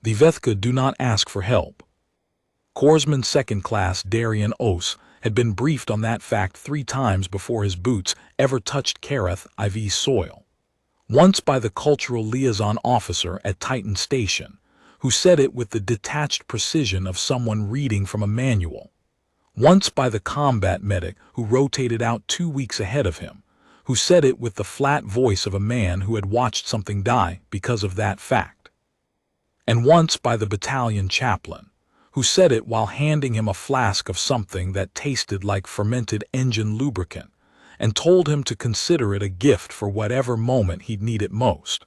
The Vethka do not ask for help. Corpsman Second Class Darian Ose had been briefed on that fact 3 times before his boots ever touched Kareth IV's soil. Once by the cultural liaison officer at Titan Station, who said it with the detached precision of someone reading from a manual. Once by the combat medic who rotated out 2 weeks ahead of him, who said it with the flat voice of a man who had watched something die because of that fact. And once by the battalion chaplain, who said it while handing him a flask of something that tasted like fermented engine lubricant, and told him to consider it a gift for whatever moment he'd need it most.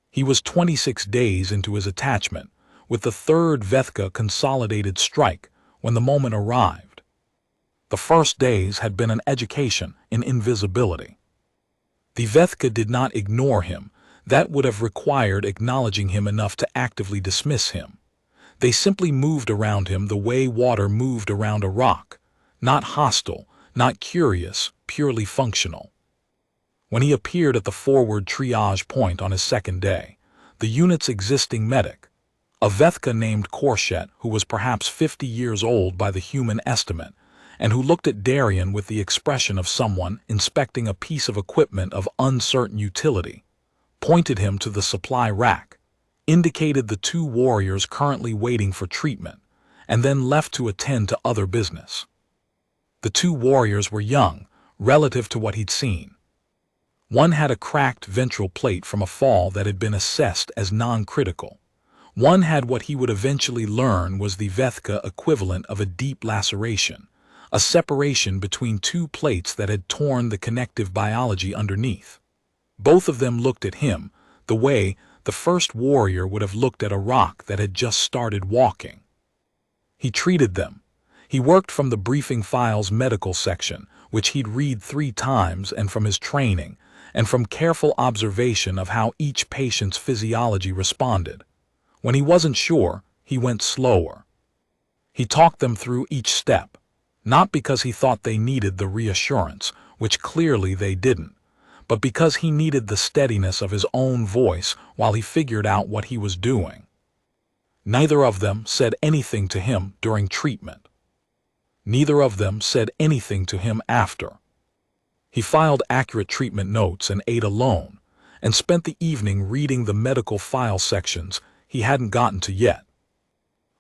He was 26 days into his attachment, with the 3rd Vethka consolidated strike, when the moment arrived. The first days had been an education in invisibility. The Vethka did not ignore him. That would have required acknowledging him enough to actively dismiss him. They simply moved around him the way water moved around a rock, not hostile, not curious, purely functional. When he appeared at the forward triage point on his 2nd day, the unit's existing medic, a Vethka named Korchet who was perhaps 50 years old by the human estimate, and who looked at Darian with the expression of someone inspecting a piece of equipment of uncertain utility, pointed him to the supply rack, indicated the 2 warriors currently waiting for treatment, and then left to attend to other business. The 2 warriors were young, relative to what he'd seen. One had a cracked ventral plate from a fall that had been assessed as non-critical. One had what he would eventually learn was the Vethka equivalent of a deep laceration, a separation between 2 plates that had torn the connective biology underneath. Both of them looked at him, the way the first warrior would have looked at a rock that had just started walking. He treated them. He worked from the briefing files medical section, which he'd read 3 times, and from his training, and from careful observation of how each patient's physiology responded. When he wasn't sure, he went slower. He talked them through each step, not because he thought they needed the reassurance, which clearly they didn't, but because he needed the steadiness of his own voice while he figured out what he was doing. Neither of them said anything to him during treatment. Neither of them said anything to him after. He filed accurate treatment notes and ate alone, and spent the evening reading the medical file sections he hadn't gotten to yet.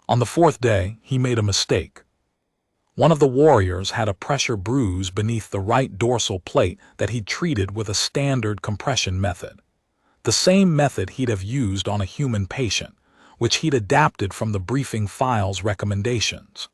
On the 4th day, he made a mistake. One of the warriors had a pressure bruise beneath the right dorsal plate that he'd treated with a standard compression method, the same method he'd have used on a human patient, which he'd adapted from the briefing file's recommendations.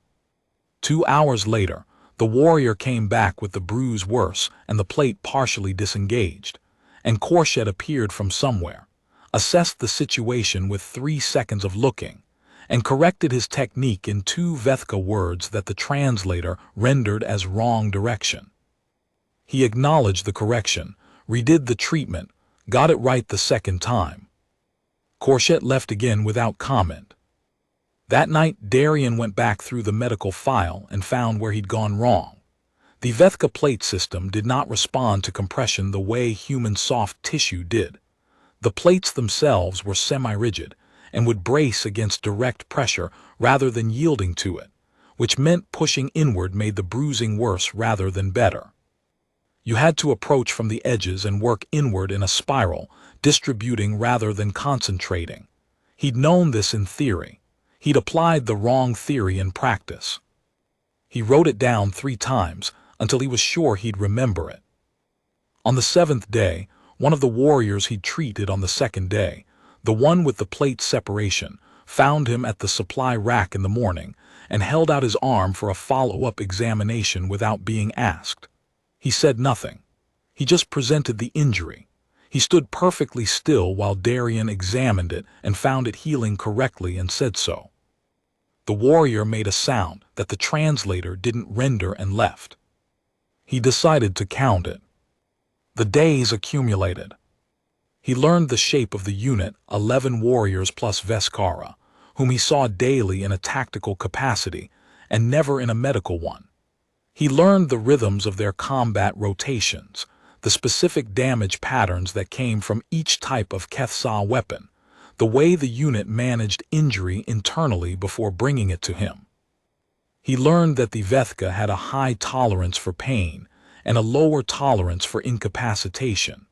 2 hours later, the warrior came back with the bruise worse and the plate partially disengaged, and Korchet appeared from somewhere, assessed the situation with 3 seconds of looking, and corrected his technique in 2 Vethka words that the translator rendered as wrong direction. He acknowledged the correction, redid the treatment, got it right the 2nd time. Korchet left again without comment. That night, Darian went back through the medical file and found where he'd gone wrong. The Vethka plate system did not respond to compression the way human soft tissue did. The plates themselves were semi-rigid and would brace against direct pressure rather than yielding to it, which meant pushing inward made the bruising worse rather than better. You had to approach from the edges and work inward in a spiral, distributing rather than concentrating. He'd known this in theory. He'd applied the wrong theory in practice. He wrote it down 3 times until he was sure he'd remember it. On the 7th day, one of the warriors he'd treated on the 2nd day, the one with the plate separation, found him at the supply rack in the morning and held out his arm for a follow-up examination without being asked. He said nothing. He just presented the injury. He stood perfectly still while Darian examined it and found it healing correctly and said so. The warrior made a sound that the translator didn't render and left. He decided to count it. The days accumulated. He learned the shape of the unit, 11 warriors plus Veskara, whom he saw daily in a tactical capacity and never in a medical one. He learned the rhythms of their combat rotations, the specific damage patterns that came from each type of Kethsa weapon, the way the unit managed injury internally before bringing it to him. He learned that the Vethka had a high tolerance for pain and a lower tolerance for incapacitation,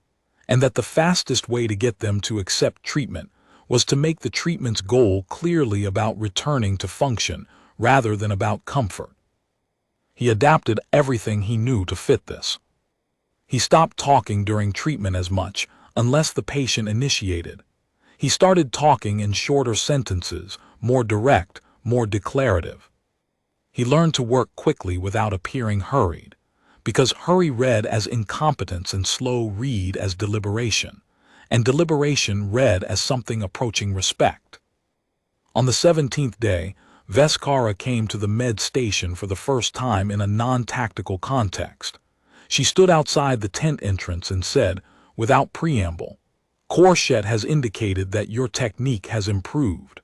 and that the fastest way to get them to accept treatment was to make the treatment's goal clearly about returning to function rather than about comfort. He adapted everything he knew to fit this. He stopped talking during treatment as much, unless the patient initiated. He started talking in shorter sentences, more direct, more declarative. He learned to work quickly without appearing hurried, because hurry read as incompetence and slow read as deliberation, and deliberation read as something approaching respect. On the 17th day, Veskara came to the med station for the first time in a non-tactical context. She stood outside the tent entrance and said, without preamble, "Korshet has indicated that your technique has improved."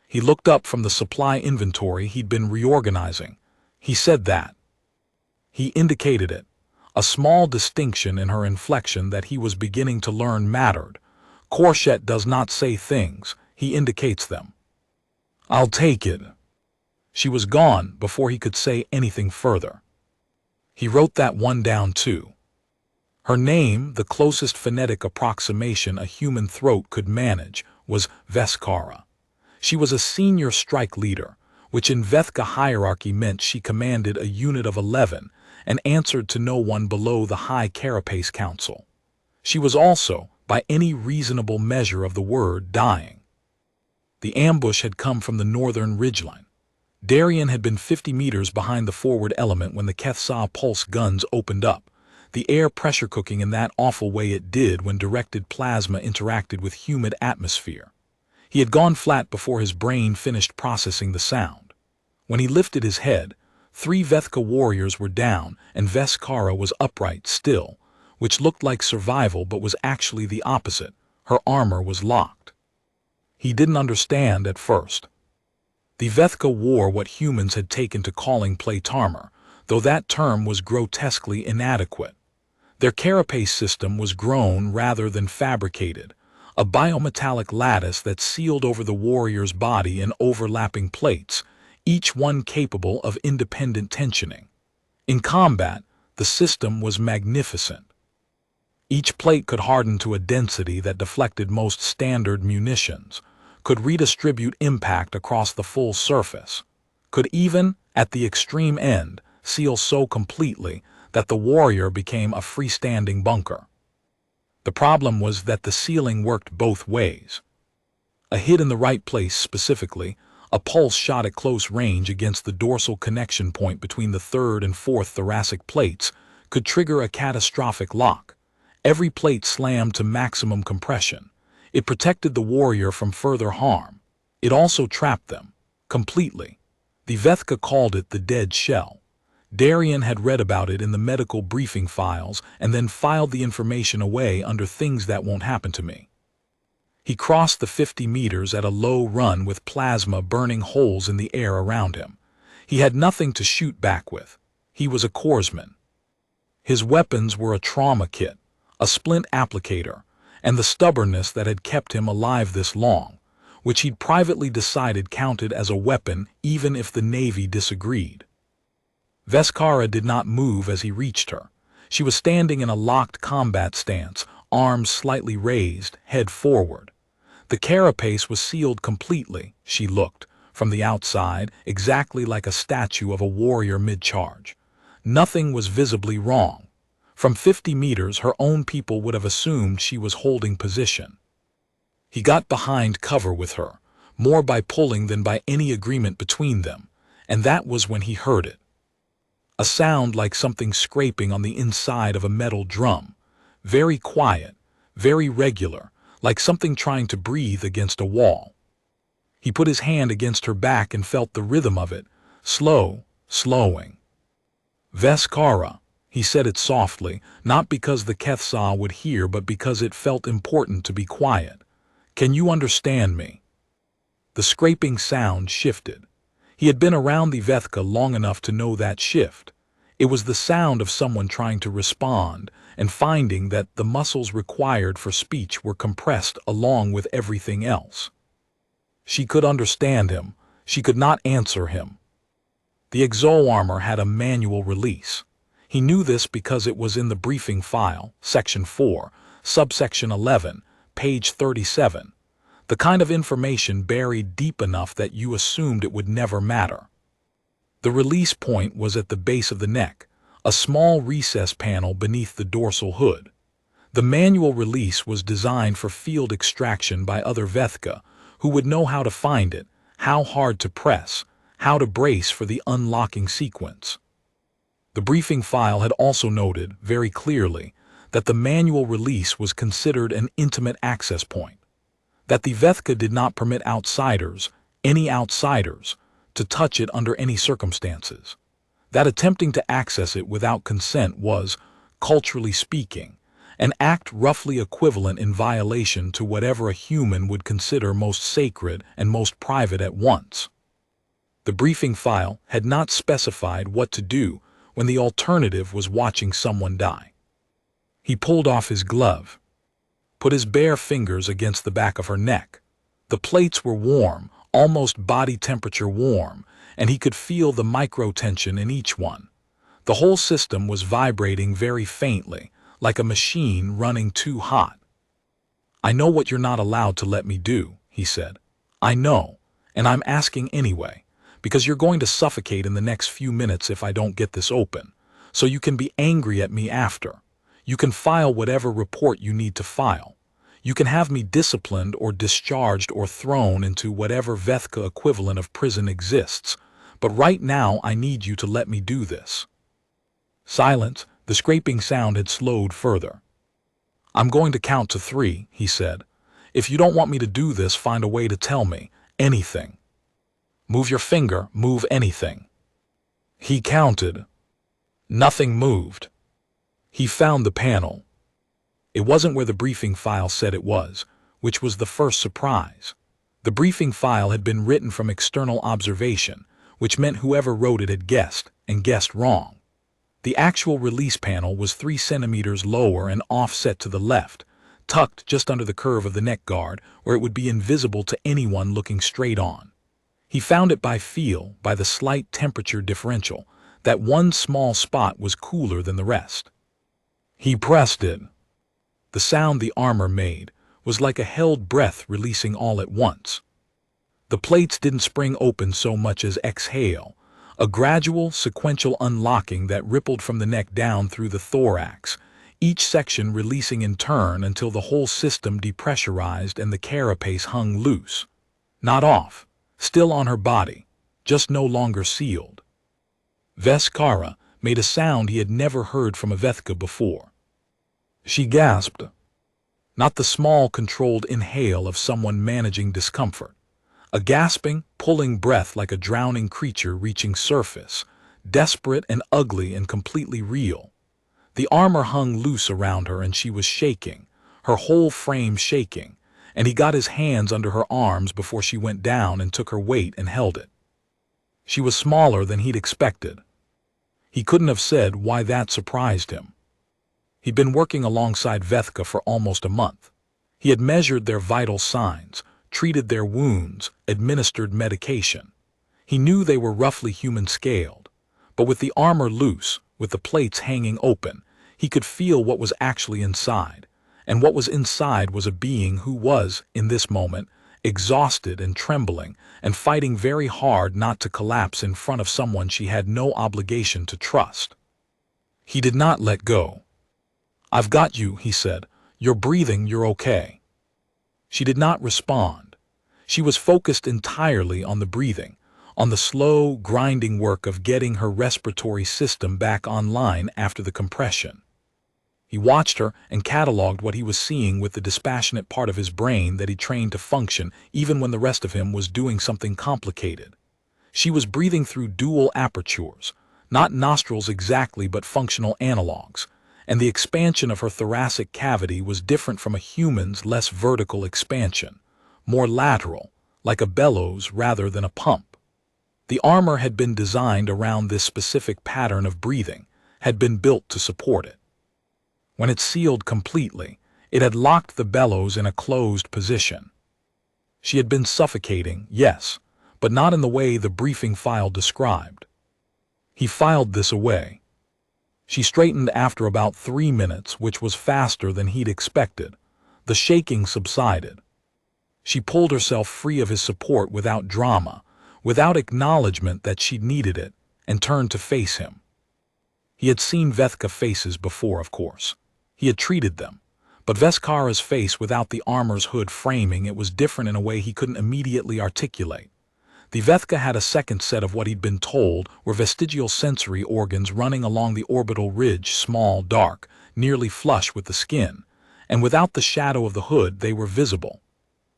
He looked up from the supply inventory he'd been reorganizing. He said that. He indicated it. A small distinction in her inflection that he was beginning to learn mattered. Korshet does not say things, he indicates them. "I'll take it." She was gone before he could say anything further. He wrote that one down too. Her name, the closest phonetic approximation a human throat could manage, was Veskara. She was a senior strike leader, which in Vethka hierarchy meant she commanded a unit of 11 and answered to no one below the High Carapace Council. She was also, by any reasonable measure of the word, dying. The ambush had come from the northern ridgeline. Darien had been 50 meters behind the forward element when the Kethsa pulse guns opened up, the air pressure cooking in that awful way it did when directed plasma interacted with humid atmosphere. He had gone flat before his brain finished processing the sound. When he lifted his head, 3 Vethka warriors were down and Veskara was upright still, which looked like survival but was actually the opposite. Her armor was locked. He didn't understand at first. The Vethka wore what humans had taken to calling plate armor, though that term was grotesquely inadequate. Their carapace system was grown rather than fabricated, a biometallic lattice that sealed over the warrior's body in overlapping plates, each one capable of independent tensioning. In combat, the system was magnificent. Each plate could harden to a density that deflected most standard munitions, could redistribute impact across the full surface, could even, at the extreme end, seal so completely that the warrior became a freestanding bunker. The problem was that the sealing worked both ways. A hit in the right place specifically, a pulse shot at close range against the dorsal connection point between the 3rd and 4th thoracic plates, could trigger a catastrophic lock. Every plate slammed to maximum compression. It protected the warrior from further harm. It also trapped them, completely. The Vethka called it the dead shell. Darien had read about it in the medical briefing files and then filed the information away under things that won't happen to me. He crossed the 50 meters at a low run with plasma burning holes in the air around him. He had nothing to shoot back with. He was a corpsman. His weapons were a trauma kit, a splint applicator, and the stubbornness that had kept him alive this long, which he'd privately decided counted as a weapon even if the Navy disagreed. Veskara did not move as he reached her. She was standing in a locked combat stance, arms slightly raised, head forward. The carapace was sealed completely, she looked, from the outside, exactly like a statue of a warrior mid-charge. Nothing was visibly wrong. From 50 meters, her own people would have assumed she was holding position. He got behind cover with her, more by pulling than by any agreement between them, and that was when he heard it. A sound like something scraping on the inside of a metal drum, very quiet, very regular, like something trying to breathe against a wall. He put his hand against her back and felt the rhythm of it, slowing. Veskara, he said it softly, not because the Kethsa would hear but because it felt important to be quiet. "Can you understand me?" The scraping sound shifted. He had been around the Vethka long enough to know that shift. It was the sound of someone trying to respond, and finding that the muscles required for speech were compressed along with everything else. She could understand him. She could not answer him. The exo-armor had a manual release. He knew this because it was in the briefing file, Section 4, Subsection 11, page 37, the kind of information buried deep enough that you assumed it would never matter. The release point was at the base of the neck, a small recess panel beneath the dorsal hood. The manual release was designed for field extraction by other Vethka, who would know how to find it, how hard to press, how to brace for the unlocking sequence. The briefing file had also noted, very clearly, that the manual release was considered an intimate access point, that the Vethka did not permit outsiders, any outsiders, to touch it under any circumstances, that attempting to access it without consent was, culturally speaking, an act roughly equivalent in violation to whatever a human would consider most sacred and most private at once. The briefing file had not specified what to do when the alternative was watching someone die. He pulled off his glove, put his bare fingers against the back of her neck. The plates were warm, almost body temperature warm, and he could feel the micro-tension in each one. The whole system was vibrating very faintly, like a machine running too hot. "I know what you're not allowed to let me do," he said. "I know, and I'm asking anyway, because you're going to suffocate in the next few minutes if I don't get this open, so you can be angry at me after. You can file whatever report you need to file. You can have me disciplined or discharged or thrown into whatever Vethka equivalent of prison exists, but right now I need you to let me do this." Silence. The scraping sound had slowed further. "I'm going to count to 3, he said. "If you don't want me to do this, find a way to tell me. Anything. Move your finger, move anything." He counted. Nothing moved. He found the panel. It wasn't where the briefing file said it was, which was the first surprise. The briefing file had been written from external observation, which meant whoever wrote it had guessed, and guessed wrong. The actual release panel was 3 centimeters lower and offset to the left, tucked just under the curve of the neck guard, where it would be invisible to anyone looking straight on. He found it by feel, by the slight temperature differential, that one small spot was cooler than the rest. He pressed it. The sound the armor made was like a held breath releasing all at once. The plates didn't spring open so much as exhale, a gradual, sequential unlocking that rippled from the neck down through the thorax, each section releasing in turn until the whole system depressurized and the carapace hung loose. Not off, still on her body, just no longer sealed. Veskara made a sound he had never heard from a Vethka before. She gasped. Not the small, controlled inhale of someone managing discomfort. A gasping, pulling breath like a drowning creature reaching surface, desperate and ugly and completely real. The armor hung loose around her and she was shaking, her whole frame shaking, and he got his hands under her arms before she went down and took her weight and held it. She was smaller than he'd expected. He couldn't have said why that surprised him. He'd been working alongside Vethka for almost a month. He had measured their vital signs, treated their wounds, administered medication. He knew they were roughly human-scaled, but with the armor loose, with the plates hanging open, he could feel what was actually inside, and what was inside was a being who was, in this moment, exhausted and trembling, and fighting very hard not to collapse in front of someone she had no obligation to trust. He did not let go. "I've got you," he said. "You're breathing, you're okay." She did not respond. She was focused entirely on the breathing, on the slow, grinding work of getting her respiratory system back online after the compression. He watched her and cataloged what he was seeing with the dispassionate part of his brain that he trained to function even when the rest of him was doing something complicated. She was breathing through dual apertures, not nostrils exactly but functional analogs, and the expansion of her thoracic cavity was different from a human's less vertical expansion, more lateral, like a bellows rather than a pump. The armor had been designed around this specific pattern of breathing, had been built to support it. When it sealed completely, it had locked the bellows in a closed position. She had been suffocating, yes, but not in the way the briefing file described. He filed this away. She straightened after about 3 minutes, which was faster than he'd expected. The shaking subsided. She pulled herself free of his support without drama, without acknowledgement that she'd needed it, and turned to face him. He had seen Vethka faces before, of course. He had treated them. But Veskara's face without the armor's hood framing it was different in a way he couldn't immediately articulate. The Vethka had a second set of what he'd been told were vestigial sensory organs running along the orbital ridge, small, dark, nearly flush with the skin, and without the shadow of the hood they were visible.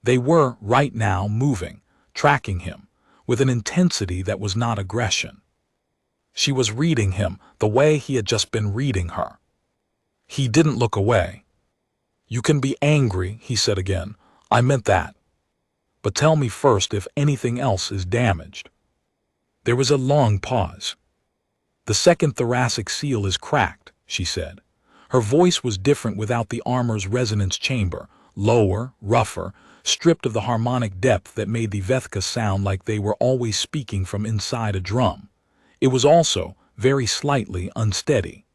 They were, right now, moving, tracking him, with an intensity that was not aggression. She was reading him the way he had just been reading her. He didn't look away. "You can be angry," he said again. "I meant that. But tell me first if anything else is damaged." There was a long pause. "The second thoracic seal is cracked," she said. Her voice was different without the armor's resonance chamber, lower, rougher, stripped of the harmonic depth that made the Vethka sound like they were always speaking from inside a drum. It was also, very slightly, unsteady.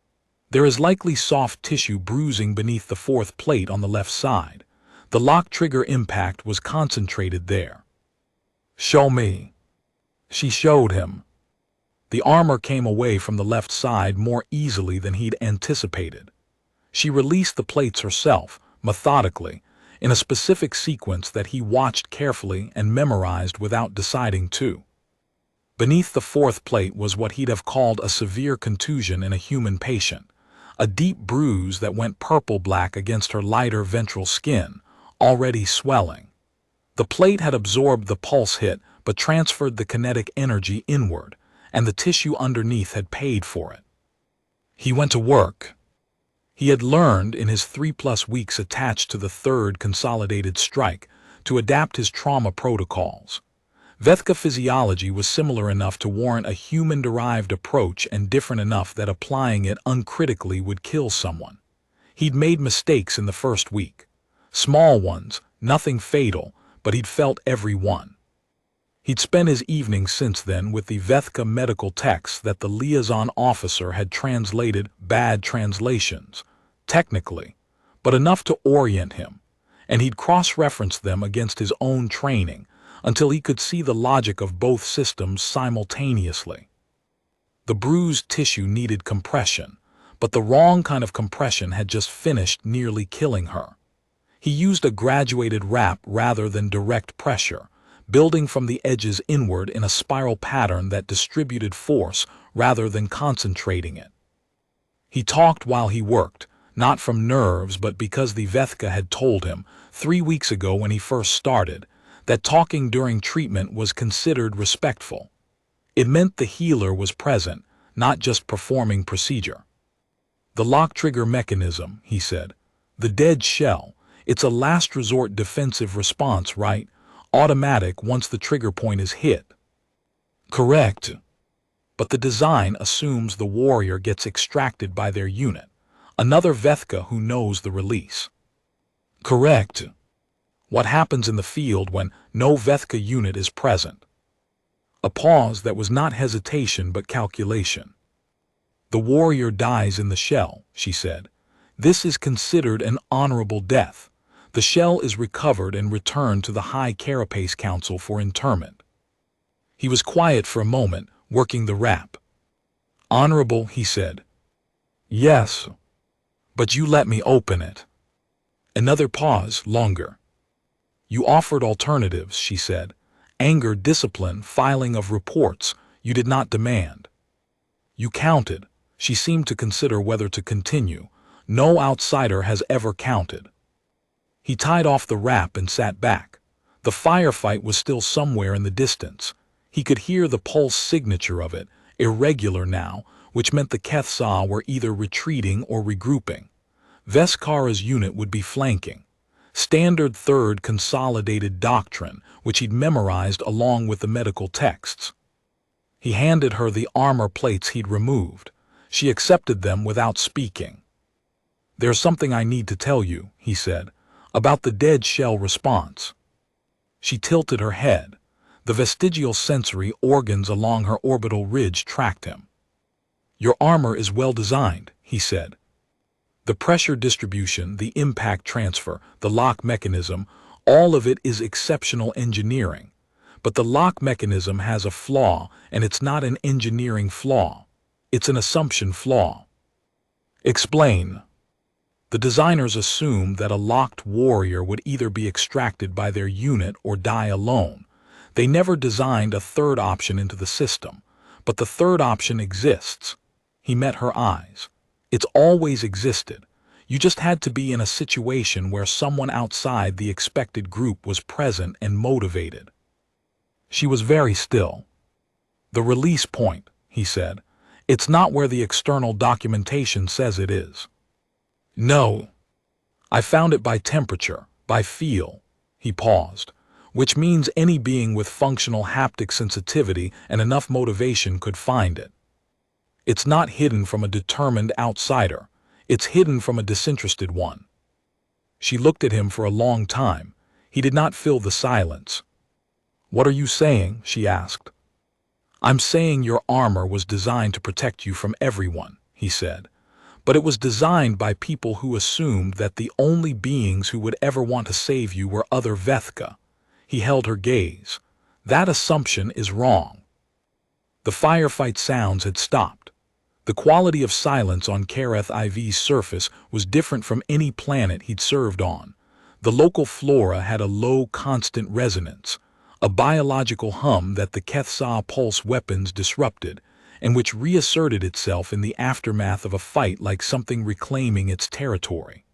"There is likely soft tissue bruising beneath the fourth plate on the left side. The lock trigger impact was concentrated there." "Show me." She showed him. The armor came away from the left side more easily than he'd anticipated. She released the plates herself, methodically, in a specific sequence that he watched carefully and memorized without deciding to. Beneath the fourth plate was what he'd have called a severe contusion in a human patient, a deep bruise that went purple-black against her lighter ventral skin, already swelling. The plate had absorbed the pulse hit but transferred the kinetic energy inward, and the tissue underneath had paid for it. He went to work. He had learned in his 3+ weeks attached to the third consolidated strike to adapt his trauma protocols. Vethka physiology was similar enough to warrant a human-derived approach and different enough that applying it uncritically would kill someone. He'd made mistakes in the first week. Small ones, nothing fatal, but he'd felt every one. He'd spent his evenings since then with the Vethka medical texts that the liaison officer had translated, bad translations, technically, but enough to orient him, and he'd cross-referenced them against his own training, until he could see the logic of both systems simultaneously. The bruised tissue needed compression, but the wrong kind of compression had just finished nearly killing her. He used a graduated wrap rather than direct pressure, building from the edges inward in a spiral pattern that distributed force rather than concentrating it. He talked while he worked, not from nerves but because the Vethka had told him, 3 weeks ago when he first started, that talking during treatment was considered respectful. It meant the healer was present, not just performing procedure. "The lock trigger mechanism," he said. "The dead shell. It's a last resort defensive response, right? Automatic once the trigger point is hit." "Correct. But the design assumes the warrior gets extracted by their unit, another Vethka who knows the release." "Correct. What happens in the field when no Vethka unit is present?" A pause that was not hesitation but calculation. "The warrior dies in the shell," she said. "This is considered an honorable death. The shell is recovered and returned to the High Carapace Council for interment." He was quiet for a moment, working the wrap. "Honorable," he said. "Yes. But you let me open it." Another pause, longer. "You offered alternatives," she said. "Anger, discipline, filing of reports. You did not demand." "You counted." She seemed to consider whether to continue. "No outsider has ever counted." He tied off the wrap and sat back. The firefight was still somewhere in the distance. He could hear the pulse signature of it, irregular now, which meant the Kethsa were either retreating or regrouping. Veskara's unit would be flanking. Standard third consolidated doctrine, which he'd memorized along with the medical texts. He handed her the armor plates he'd removed. She accepted them without speaking. "There's something I need to tell you," he said, "about the dead shell response." She tilted her head. The vestigial sensory organs along her orbital ridge tracked him. "Your armor is well designed," he said. "The pressure distribution, the impact transfer, the lock mechanism, all of it is exceptional engineering. But the lock mechanism has a flaw, and it's not an engineering flaw. It's an assumption flaw." "Explain." "The designers assumed that a locked warrior would either be extracted by their unit or die alone. They never designed a third option into the system. But the third option exists." He met her eyes. "It's always existed. You just had to be in a situation where someone outside the expected group was present and motivated." She was very still. "The release point," he said. "It's not where the external documentation says it is." "No. I found it by temperature, by feel." He paused. "Which means any being with functional haptic sensitivity and enough motivation could find it. It's not hidden from a determined outsider. It's hidden from a disinterested one." She looked at him for a long time. He did not fill the silence. "What are you saying?" she asked. "I'm saying your armor was designed to protect you from everyone," he said. "But it was designed by people who assumed that the only beings who would ever want to save you were other Vethka." He held her gaze. "That assumption is wrong." The firefight sounds had stopped. The quality of silence on Kareth IV's surface was different from any planet he'd served on. The local flora had a low, constant resonance, a biological hum that the Kethsa pulse weapons disrupted, and which reasserted itself in the aftermath of a fight like something reclaiming its territory.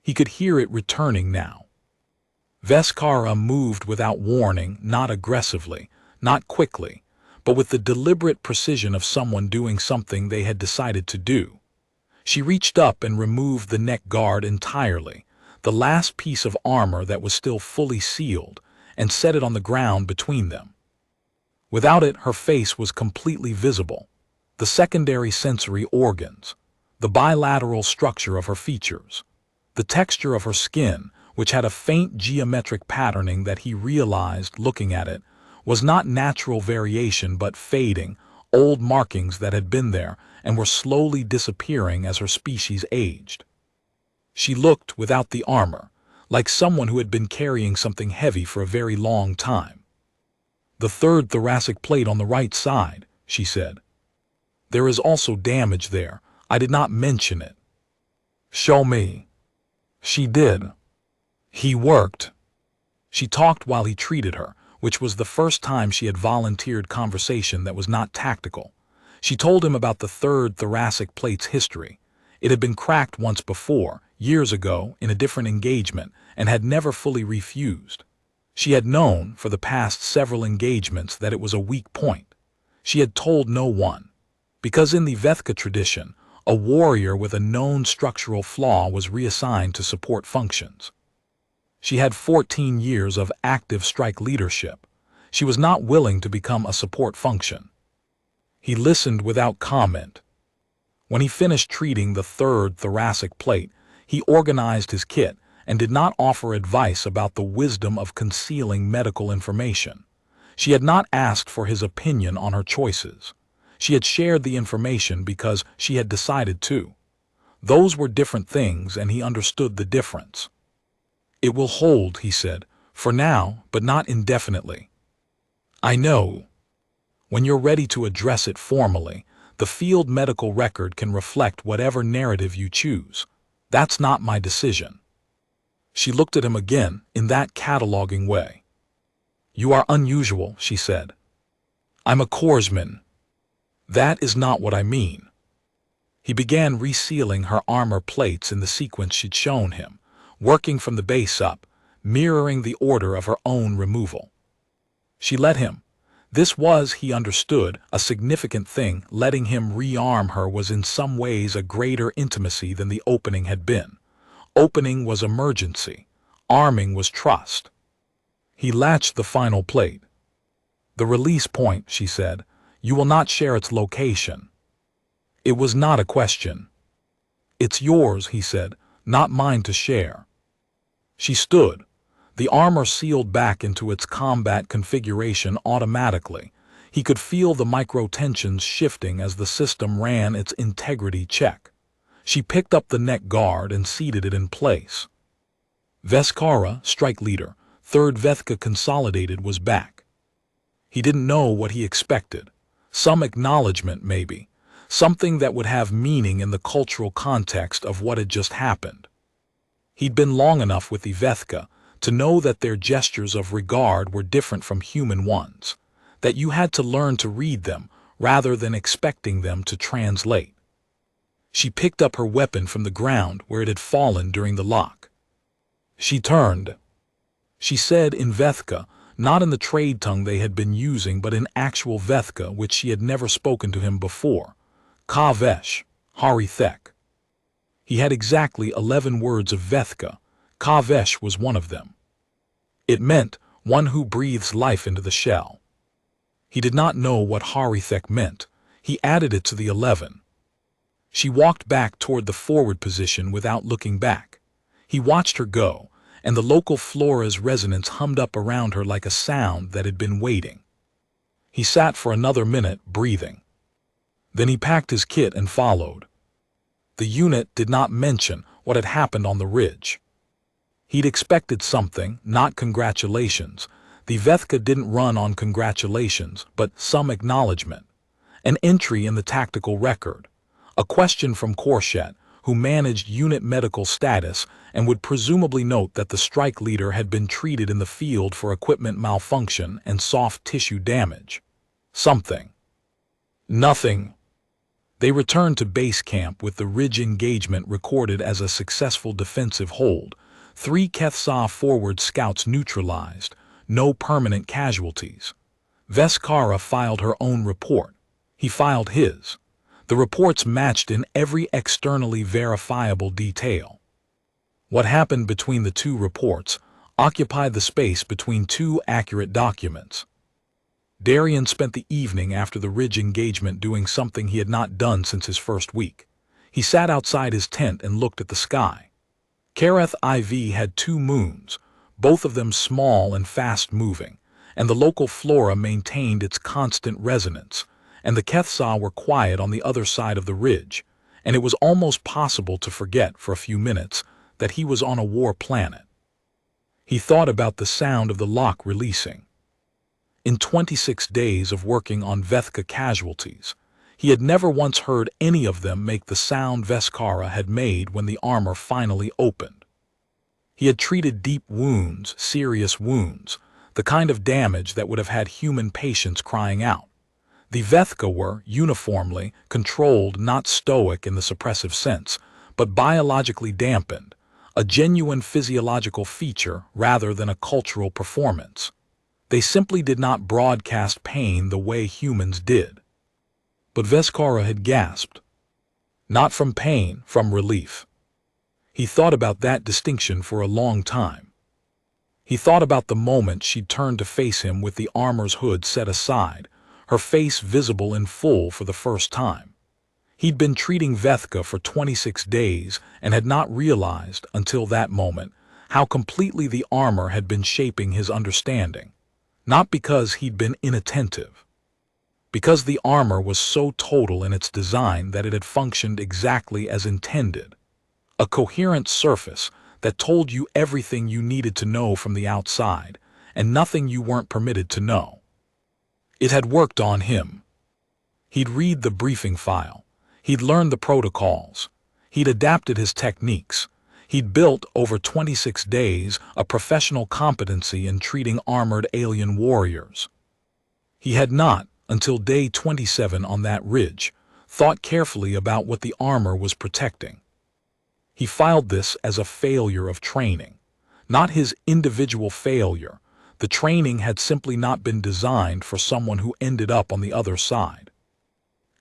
He could hear it returning now. Veskara moved without warning, not aggressively, not quickly, but with the deliberate precision of someone doing something they had decided to do. She reached up and removed the neck guard entirely, the last piece of armor that was still fully sealed, and set it on the ground between them. Without it, her face was completely visible. The secondary sensory organs, the bilateral structure of her features, the texture of her skin, which had a faint geometric patterning that he realized, looking at it, was not natural variation but fading, old markings that had been there and were slowly disappearing as her species aged. She looked, without the armor, like someone who had been carrying something heavy for a very long time. "The third thoracic plate on the right side," she said. "There is also damage there. I did not mention it." "Show me." She did. He worked. She talked while he treated her, which was the first time she had volunteered conversation that was not tactical. She told him about the third thoracic plate's history. It had been cracked once before, years ago, in a different engagement, and had never fully refused. She had known, for the past several engagements, that it was a weak point. She had told no one. Because in the Vethka tradition, a warrior with a known structural flaw was reassigned to support functions. She had 14 years of active strike leadership. She was not willing to become a support function. He listened without comment. When he finished treating the third thoracic plate, he organized his kit and did not offer advice about the wisdom of concealing medical information. She had not asked for his opinion on her choices. She had shared the information because she had decided to. Those were different things, and he understood the difference. "It will hold," he said, "for now, but not indefinitely." "I know. When you're ready to address it formally, the field medical record can reflect whatever narrative you choose. That's not my decision." She looked at him again in that cataloging way. "You are unusual," she said. "I'm a corpsman." "That is not what I mean." He began resealing her armor plates in the sequence she'd shown him, working from the base up, mirroring the order of her own removal. She let him. This was, he understood, a significant thing. Letting him rearm her was in some ways a greater intimacy than the opening had been. Opening was emergency. Arming was trust. He latched the final plate. "The release point," she said. "You will not share its location." It was not a question. "It's yours," he said, not mine to share. She stood, the armor sealed back into its combat configuration automatically. He could feel the micro-tensions shifting as the system ran its integrity check. She picked up the neck guard and seated it in place. Veskara, strike leader, 3rd Vethka Consolidated, was back. He didn't know what he expected. Some acknowledgement, maybe. Something that would have meaning in the cultural context of what had just happened. He'd been long enough with the Vethka to know that their gestures of regard were different from human ones, that you had to learn to read them rather than expecting them to translate. She picked up her weapon from the ground where it had fallen during the lock. She turned. She said in Vethka, not in the trade tongue they had been using, but in actual Vethka, which she had never spoken to him before. Ka Vesh, Hari Thek. He had exactly 11 words of Vethka. Ka Vesh was one of them. It meant one who breathes life into the shell. He did not know what Hari Thek meant. He added it to the 11. She walked back toward the forward position without looking back. He watched her go, and the local flora's resonance hummed up around her like a sound that had been waiting. He sat for another minute, breathing. Then he packed his kit and followed. The unit did not mention what had happened on the ridge. He'd expected something, not congratulations. The Vethka didn't run on congratulations, but some acknowledgement. An entry in the tactical record. A question from Korshet, who managed unit medical status and would presumably note that the strike leader had been treated in the field for equipment malfunction and soft tissue damage. Something. Nothing. They returned to base camp with the ridge engagement recorded as a successful defensive hold. 3 Kethsa forward scouts neutralized. No permanent casualties. Veskara filed her own report. He filed his. The reports matched in every externally verifiable detail. What happened between the 2 reports occupied the space between 2 accurate documents. Darian spent the evening after the ridge engagement doing something he had not done since his first week. He sat outside his tent and looked at the sky. Kareth IV had 2 moons, both of them small and fast-moving, and the local flora maintained its constant resonance, and the Kethsa were quiet on the other side of the ridge, and it was almost possible to forget for a few minutes that he was on a war planet. He thought about the sound of the lock releasing. In 26 days of working on Vethka casualties, he had never once heard any of them make the sound Veskara had made when the armor finally opened. He had treated deep wounds, serious wounds, the kind of damage that would have had human patients crying out. The Vethka were, uniformly, controlled, not stoic in the suppressive sense, but biologically dampened, a genuine physiological feature rather than a cultural performance. They simply did not broadcast pain the way humans did. But Veskara had gasped. Not from pain, from relief. He thought about that distinction for a long time. He thought about the moment she'd turned to face him with the armor's hood set aside, her face visible in full for the first time. He'd been treating Vethka for 26 days and had not realized, until that moment, how completely the armor had been shaping his understanding. Not because he'd been inattentive. Because the armor was so total in its design that it had functioned exactly as intended. A coherent surface that told you everything you needed to know from the outside, and nothing you weren't permitted to know. It had worked on him. He'd read the briefing file. He'd learned the protocols. He'd adapted his techniques. He'd built, over 26 days, a professional competency in treating armored alien warriors. He had not, until day 27 on that ridge, thought carefully about what the armor was protecting. He filed this as a failure of training, not his individual failure. The training had simply not been designed for someone who ended up on the other side.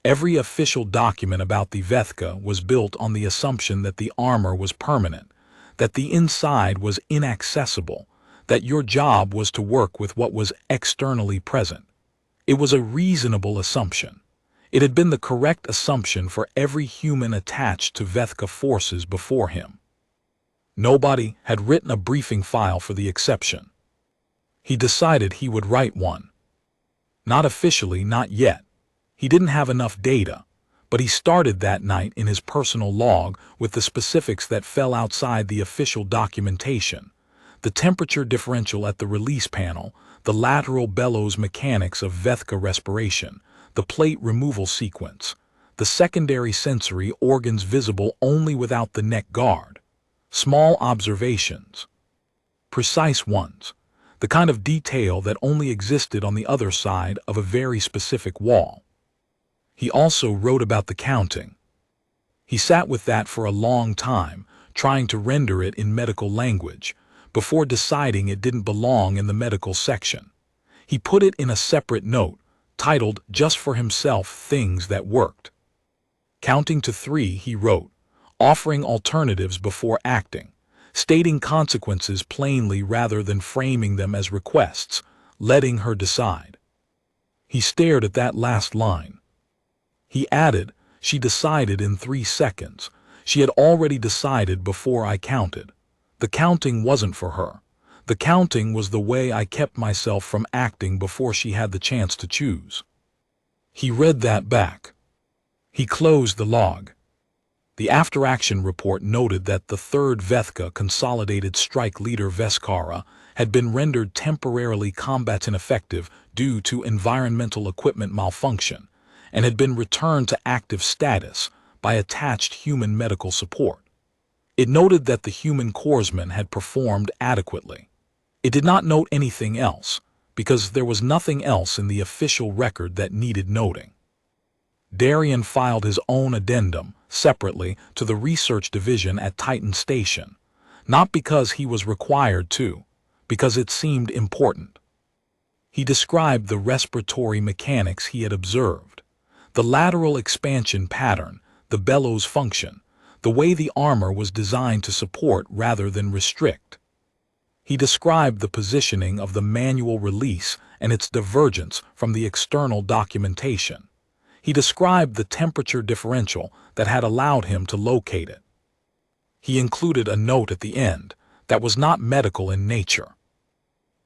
Every official document about the Vethka was built on the assumption that the armor was permanent, that the inside was inaccessible, that your job was to work with what was externally present. It was a reasonable assumption. It had been the correct assumption for every human attached to Vethka forces before him. Nobody had written a briefing file for the exception. He decided he would write one. Not officially, not yet. He didn't have enough data, but he started that night in his personal log with the specifics that fell outside the official documentation: the temperature differential at the release panel, the lateral bellows mechanics of Vethka respiration, the plate removal sequence, the secondary sensory organs visible only without the neck guard. Small observations. Precise ones. The kind of detail that only existed on the other side of a very specific wall. He also wrote about the counting. He sat with that for a long time, trying to render it in medical language, before deciding it didn't belong in the medical section. He put it in a separate note, titled just for himself Things That Worked. Counting to 3, he wrote, offering alternatives before acting, stating consequences plainly rather than framing them as requests, letting her decide. He stared at that last line. He added, she decided in 3 seconds. She had already decided before I counted. The counting wasn't for her. The counting was the way I kept myself from acting before she had the chance to choose. He read that back. He closed the log. The after-action report noted that the third Vethka consolidated strike leader Veskara had been rendered temporarily combat ineffective due to environmental equipment malfunction and had been returned to active status by attached human medical support. It noted that the human corpsman had performed adequately. It did not note anything else, because there was nothing else in the official record that needed noting. Darien filed his own addendum separately to the research division at Titan Station, not because he was required to, because it seemed important. He described the respiratory mechanics he had observed, the lateral expansion pattern, the bellows function, the way the armor was designed to support rather than restrict. He described the positioning of the manual release and its divergence from the external documentation. He described the temperature differential that had allowed him to locate it. He included a note at the end that was not medical in nature.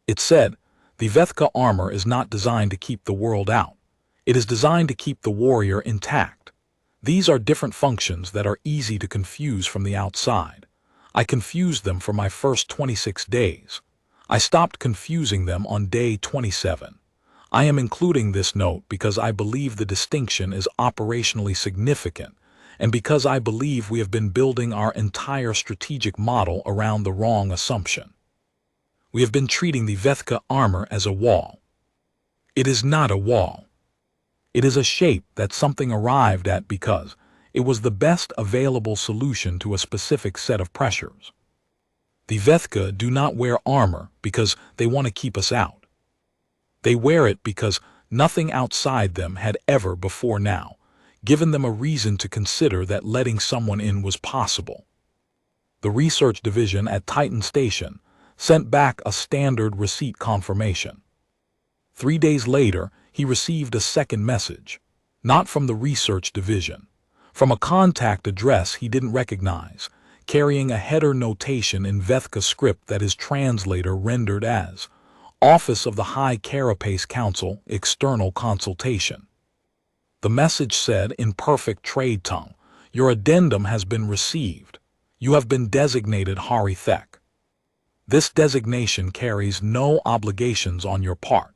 It said, the Vethka armor is not designed to keep the world out. It is designed to keep the warrior intact. These are different functions that are easy to confuse from the outside. I confused them for my first 26 days. I stopped confusing them on day 27. I am including this note because I believe the distinction is operationally significant and because I believe we have been building our entire strategic model around the wrong assumption. We have been treating the Vethka armor as a wall. It is not a wall. It is a shape that something arrived at because it was the best available solution to a specific set of pressures. The Vethka do not wear armor because they want to keep us out. They wear it because nothing outside them had ever before now given them a reason to consider that letting someone in was possible. The research division at Titan Station sent back a standard receipt confirmation. 3 days later, he received a second message, not from the research division, from a contact address he didn't recognize, carrying a header notation in Vethka script that his translator rendered as Office of the High Carapace Council, External Consultation. The message said in perfect trade tongue, your addendum has been received. You have been designated Harithek. This designation carries no obligations on your part.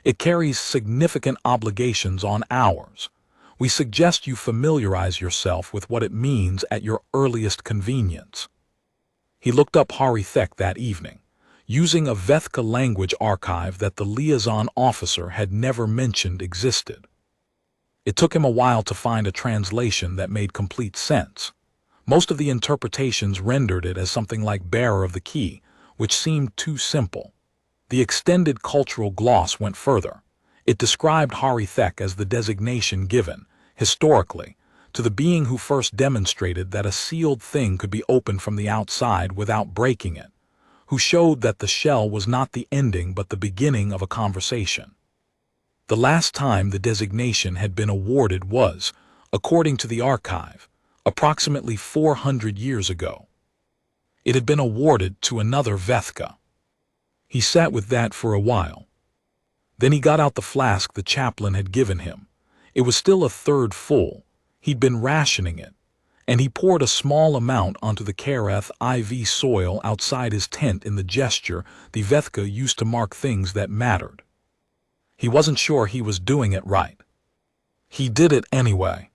It carries significant obligations on ours. We suggest you familiarize yourself with what it means at your earliest convenience. He looked up Harithek that evening, using a Vethka language archive that the liaison officer had never mentioned existed. It took him a while to find a translation that made complete sense. Most of the interpretations rendered it as something like bearer of the key, which seemed too simple. The extended cultural gloss went further. It described Harithek as the designation given, historically, to the being who first demonstrated that a sealed thing could be opened from the outside without breaking it, who showed that the shell was not the ending but the beginning of a conversation. The last time the designation had been awarded was, according to the archive, approximately 400 years ago. It had been awarded to another Vethka. He sat with that for a while. Then he got out the flask the chaplain had given him. It was still a third full. He'd been rationing it, and he poured a small amount onto the HFY soil outside his tent in the gesture the Vethka used to mark things that mattered. He wasn't sure he was doing it right. He did it anyway.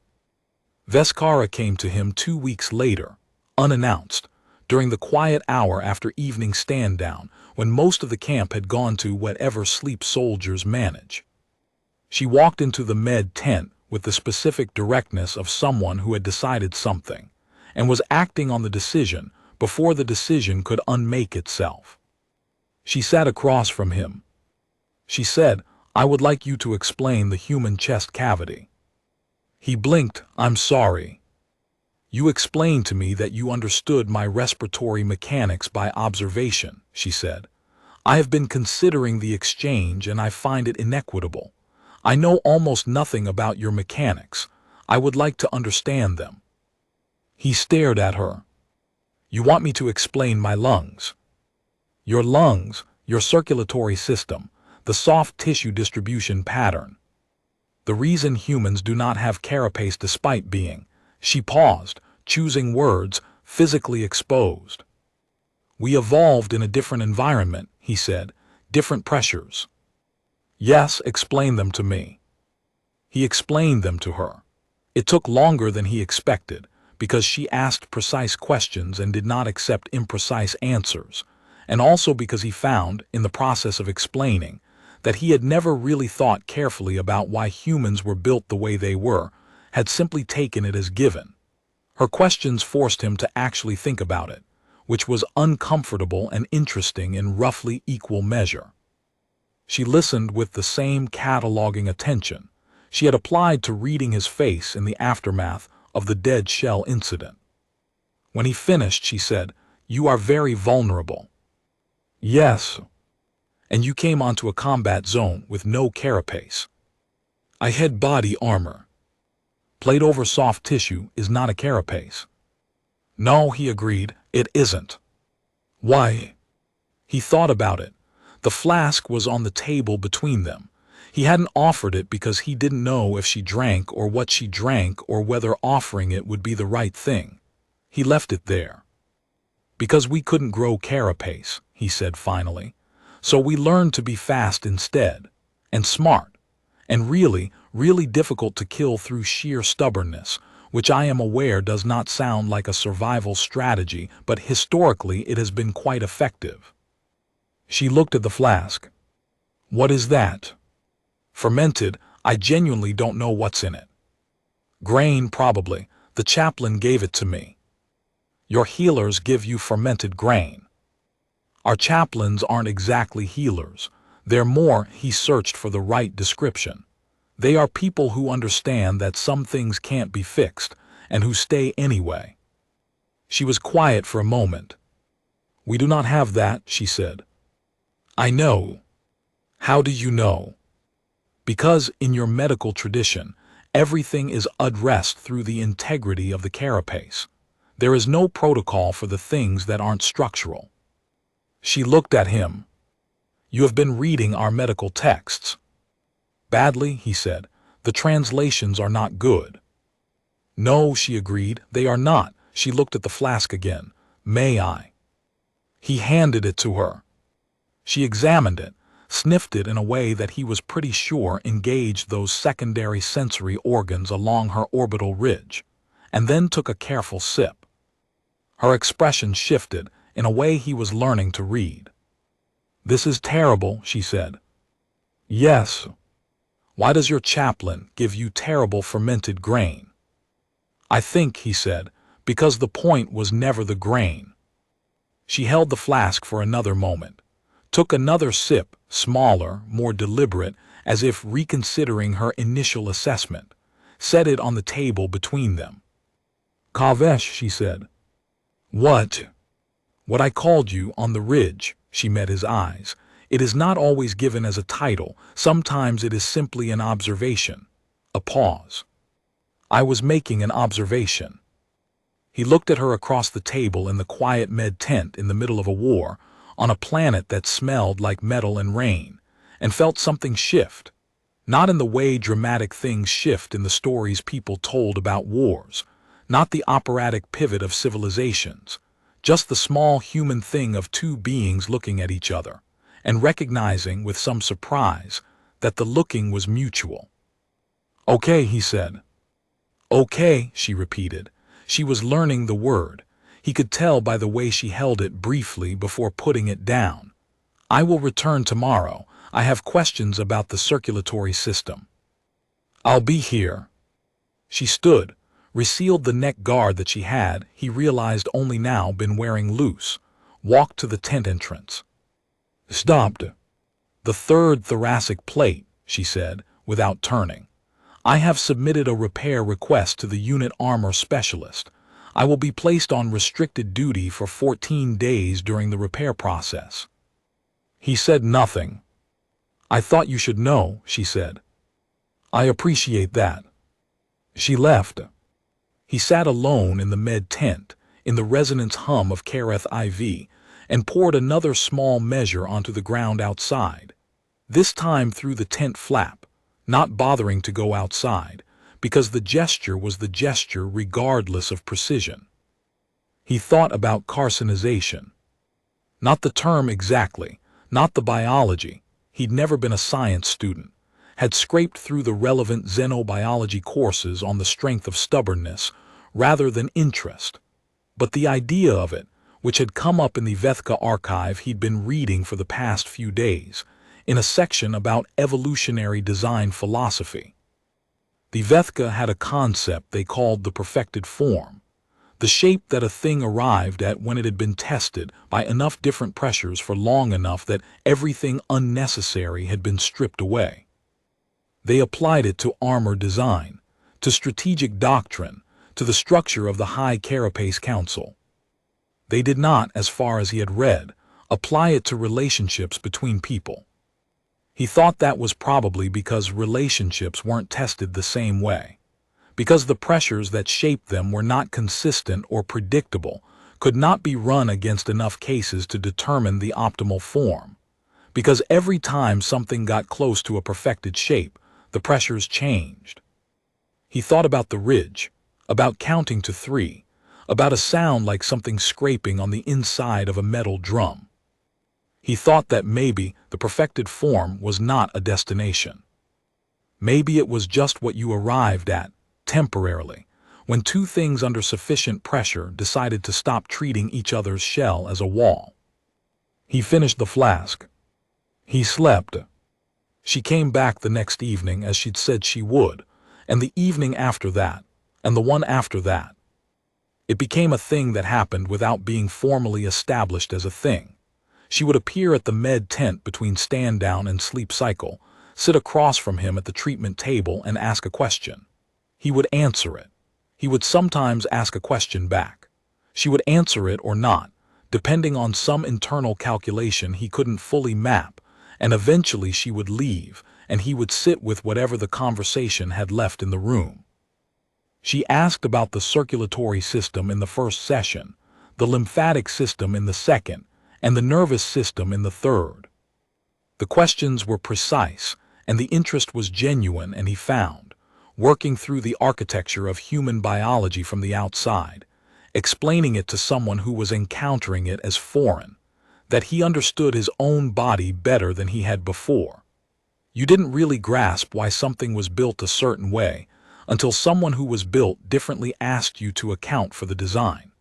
Veskara came to him 2 weeks later, unannounced, during the quiet hour after evening stand-down, when most of the camp had gone to whatever sleep soldiers manage. She walked into the med tent with the specific directness of someone who had decided something, and was acting on the decision before the decision could unmake itself. She sat across from him. She said, "I would like you to explain the human chest cavity." He blinked. "I'm sorry. You explained to me that you understood my respiratory mechanics by observation," she said. "I have been considering the exchange and I find it inequitable. I know almost nothing about your mechanics. I would like to understand them." He stared at her. "You want me to explain my lungs?" "Your lungs, your circulatory system, the soft tissue distribution pattern. The reason humans do not have carapace despite being," she paused, choosing words, "physically exposed. We evolved in a different environment," he said, "different pressures." "Yes, explain them to me." He explained them to her. It took longer than he expected, because she asked precise questions and did not accept imprecise answers, and also because he found, in the process of explaining, that he had never really thought carefully about why humans were built the way they were, had simply taken it as given. Her questions forced him to actually think about it, which was uncomfortable and interesting in roughly equal measure. She listened with the same cataloging attention she had applied to reading his face in the aftermath of the dead shell incident. When he finished, she said, "You are very vulnerable." "Yes." "And you came onto a combat zone with no carapace." "I had body armor." "Plate over soft tissue is not a carapace." "No," he agreed, "it isn't." "Why?" He thought about it. The flask was on the table between them. He hadn't offered it because he didn't know if she drank or what she drank or whether offering it would be the right thing. He left it there. "Because we couldn't grow carapace," he said finally. "So we learned to be fast instead, and smart, and really, really difficult to kill through sheer stubbornness, which I am aware does not sound like a survival strategy, but historically it has been quite effective." She looked at the flask. "What is that?" "Fermented. I genuinely don't know what's in it." "Grain, probably. The chaplain gave it to me." "Your healers give you fermented grain." "Our chaplains aren't exactly healers. They're more," he searched for the right description. "They are people who understand that some things can't be fixed, and who stay anyway." She was quiet for a moment. "We do not have that," she said. "I know." "How do you know?" "Because, in your medical tradition, everything is addressed through the integrity of the carapace. There is no protocol for the things that aren't structural." She looked at him. "You have been reading our medical texts." "Badly," he said. "The translations are not good." "No," she agreed, "they are not." She looked at the flask again. "May I?" He handed it to her. She examined it, sniffed it in a way that he was pretty sure engaged those secondary sensory organs along her orbital ridge, and then took a careful sip. Her expression shifted in a way he was learning to read. "This is terrible," she said. "Yes." "Why does your chaplain give you terrible fermented grain?" "I think," he said, "because the point was never the grain." She held the flask for another moment, took another sip, smaller, more deliberate, as if reconsidering her initial assessment, set it on the table between them. "Kavesh," she said. "What?" "What I called you on the ridge." She met his eyes. "It is not always given as a title. Sometimes it is simply an observation." A pause. "I was making an observation." He looked at her across the table in the quiet med tent in the middle of a war, on a planet that smelled like metal and rain, and felt something shift. Not in the way dramatic things shift in the stories people told about wars, not the operatic pivot of civilizations, just the small human thing of two beings looking at each other, and recognizing with some surprise that the looking was mutual. "Okay," he said. "Okay," she repeated. She was learning the word. He could tell by the way she held it briefly before putting it down. "I will return tomorrow. I have questions about the circulatory system." "I'll be here." She stood, resealed the neck guard that she had, he realized only now, been wearing loose, walked to the tent entrance. "Stopped. The third thoracic plate," she said, without turning. "I have submitted a repair request to the unit armor specialist. I will be placed on restricted duty for 14 days during the repair process." He said nothing. "I thought you should know," she said. "I appreciate that." She left. He sat alone in the med tent, in the resonance hum of Kareth IV, and poured another small measure onto the ground outside, this time through the tent flap, not bothering to go outside, because the gesture was the gesture regardless of precision. He thought about carcinization. Not the term exactly, not the biology. He'd never been a science student, had scraped through the relevant xenobiology courses on the strength of stubbornness rather than interest. But the idea of it, which had come up in the Vethka archive he'd been reading for the past few days, in a section about evolutionary design philosophy. The Vethka had a concept they called the perfected form, the shape that a thing arrived at when it had been tested by enough different pressures for long enough that everything unnecessary had been stripped away. They applied it to armor design, to strategic doctrine, to the structure of the High Carapace Council. They did not, as far as he had read, apply it to relationships between people. He thought that was probably because relationships weren't tested the same way, because the pressures that shaped them were not consistent or predictable, could not be run against enough cases to determine the optimal form, because every time something got close to a perfected shape, the pressures changed. He thought about the ridge, about counting to 3, about a sound like something scraping on the inside of a metal drum. He thought that maybe the perfected form was not a destination. Maybe it was just what you arrived at, temporarily, when two things under sufficient pressure decided to stop treating each other's shell as a wall. He finished the flask. He slept. She came back the next evening as she'd said she would, and the evening after that, and the one after that. It became a thing that happened without being formally established as a thing. She would appear at the med tent between stand down and sleep cycle, sit across from him at the treatment table and ask a question. He would answer it. He would sometimes ask a question back. She would answer it or not, depending on some internal calculation he couldn't fully map, and eventually she would leave, and he would sit with whatever the conversation had left in the room. She asked about the circulatory system in the first session, the lymphatic system in the second, and the nervous system in the third. The questions were precise, and the interest was genuine, and he found, working through the architecture of human biology from the outside, explaining it to someone who was encountering it as foreign, that he understood his own body better than he had before. You didn't really grasp why something was built a certain way until someone who was built differently asked you to account for the design.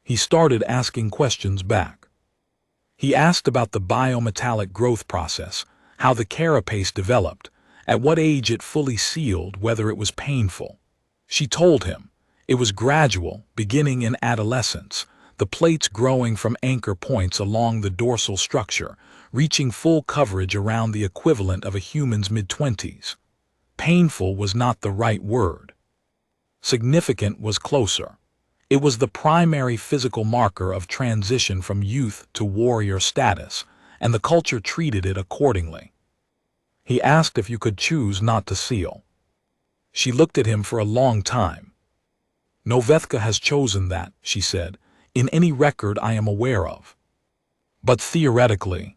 He started asking questions back. He asked about the biometallic growth process, how the carapace developed, at what age it fully sealed, whether it was painful. She told him it was gradual, beginning in adolescence, the plates growing from anchor points along the dorsal structure, reaching full coverage around the equivalent of a human's mid-20s. Painful was not the right word. Significant was closer. It was the primary physical marker of transition from youth to warrior status, and the culture treated it accordingly. He asked if you could choose not to seal. She looked at him for a long time. No Vethka has chosen that, she said, in any record I am aware of. But theoretically,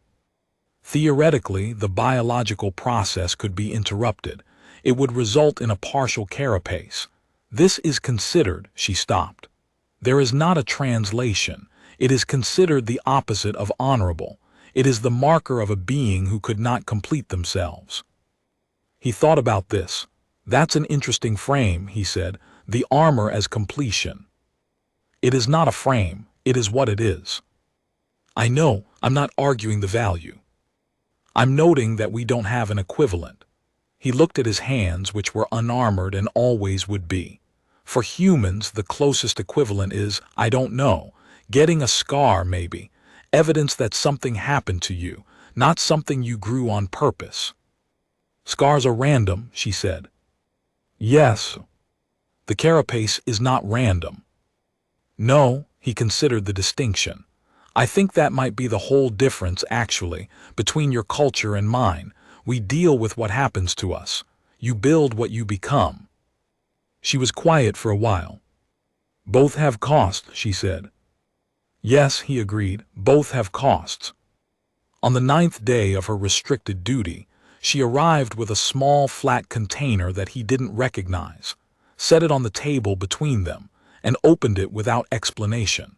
the biological process could be interrupted. It would result in a partial carapace. This is considered, she stopped. There is not a translation. It is considered the opposite of honorable. It is the marker of a being who could not complete themselves. He thought about this. That's an interesting frame, he said, the armor as completion. It is not a frame, it is what it is. I know, I'm not arguing the value. I'm noting that we don't have an equivalent. He looked at his hands, which were unarmored and always would be. For humans, the closest equivalent is, I don't know, getting a scar maybe, evidence that something happened to you, not something you grew on purpose. Scars are random, she said. Yes. The carapace is not random. No, he considered the distinction. I think that might be the whole difference, actually, between your culture and mine. We deal with what happens to us. You build what you become. She was quiet for a while. Both have costs, she said. Yes, he agreed, both have costs. On the 9th day of her restricted duty, she arrived with a small flat container that he didn't recognize, set it on the table between them, and opened it without explanation.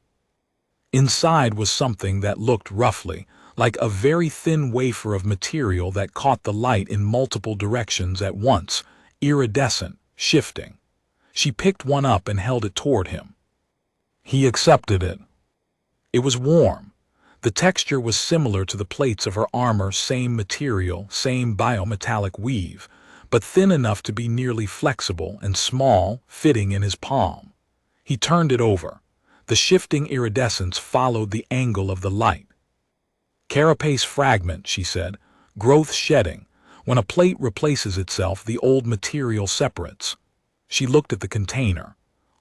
Inside was something that looked roughly like a very thin wafer of material that caught the light in multiple directions at once, iridescent, shifting. She picked one up and held it toward him. He accepted it. It was warm. The texture was similar to the plates of her armor, same material, same biometallic weave, but thin enough to be nearly flexible and small, fitting in his palm. He turned it over. The shifting iridescence followed the angle of the light. Carapace fragment, she said, growth shedding. When a plate replaces itself, the old material separates. She looked at the container.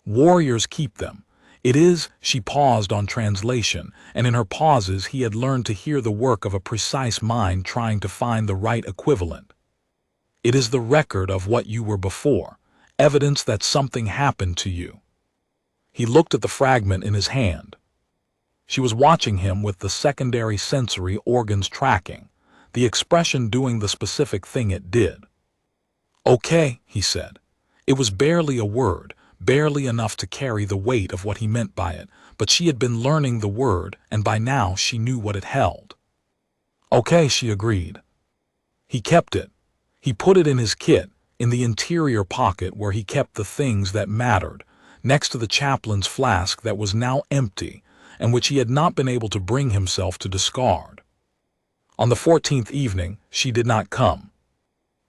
Warriors keep them. It is, she paused on translation, and in her pauses he had learned to hear the work of a precise mind trying to find the right equivalent. It is the record of what you were before, evidence that something happened to you. He looked at the fragment in his hand. She was watching him with the secondary sensory organs tracking, the expression doing the specific thing it did. Okay, he said. It was barely a word, barely enough to carry the weight of what he meant by it, but she had been learning the word, and by now she knew what it held. Okay, she agreed. He kept it. He put it in his kit, in the interior pocket where he kept the things that mattered, next to the chaplain's flask that was now empty, and which he had not been able to bring himself to discard. On the 14th evening, she did not come.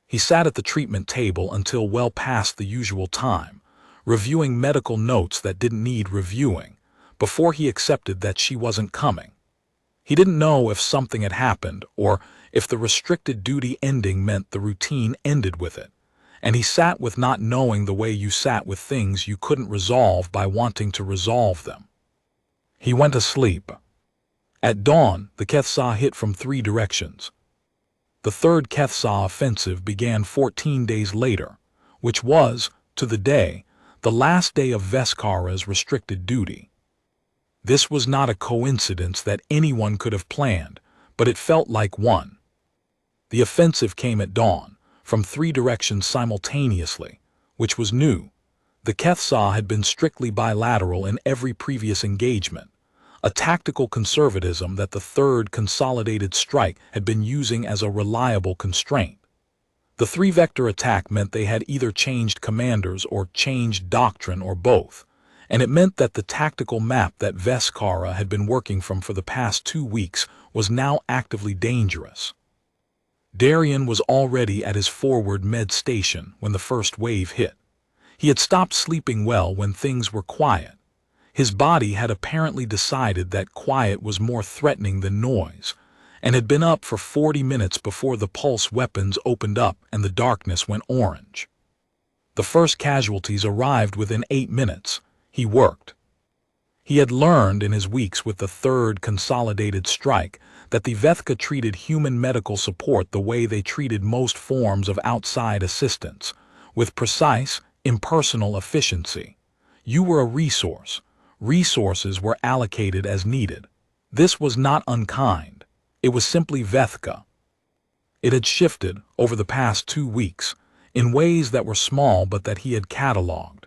He sat at the treatment table until well past the usual time, reviewing medical notes that didn't need reviewing, before he accepted that she wasn't coming. He didn't know if something had happened, or if the restricted duty ending meant the routine ended with it, and he sat with not knowing the way you sat with things you couldn't resolve by wanting to resolve them. He went to sleep. At dawn, the Kethsah hit from 3 directions. The third Kethsah offensive began 14 days later, which was, to the day, the last day of Veskara's restricted duty. This was not a coincidence that anyone could have planned, but it felt like one. The offensive came at dawn, from 3 directions simultaneously, which was new. The Kethsah had been strictly bilateral in every previous engagement, a tactical conservatism that the third consolidated strike had been using as a reliable constraint. The 3-vector attack meant they had either changed commanders or changed doctrine or both, and it meant that the tactical map that Veskara had been working from for the past 2 weeks was now actively dangerous. Darian was already at his forward med station when the first wave hit. He had stopped sleeping well when things were quiet. His body had apparently decided that quiet was more threatening than noise, and had been up for 40 minutes before the pulse weapons opened up and the darkness went orange. The first casualties arrived within 8 minutes. He worked. He had learned in his weeks with the third consolidated strike that the Vethka treated human medical support the way they treated most forms of outside assistance, with precise, impersonal efficiency. You were a resource. Resources were allocated as needed. This was not unkind. It was simply Vethka. It had shifted over the past 2 weeks in ways that were small but that he had cataloged.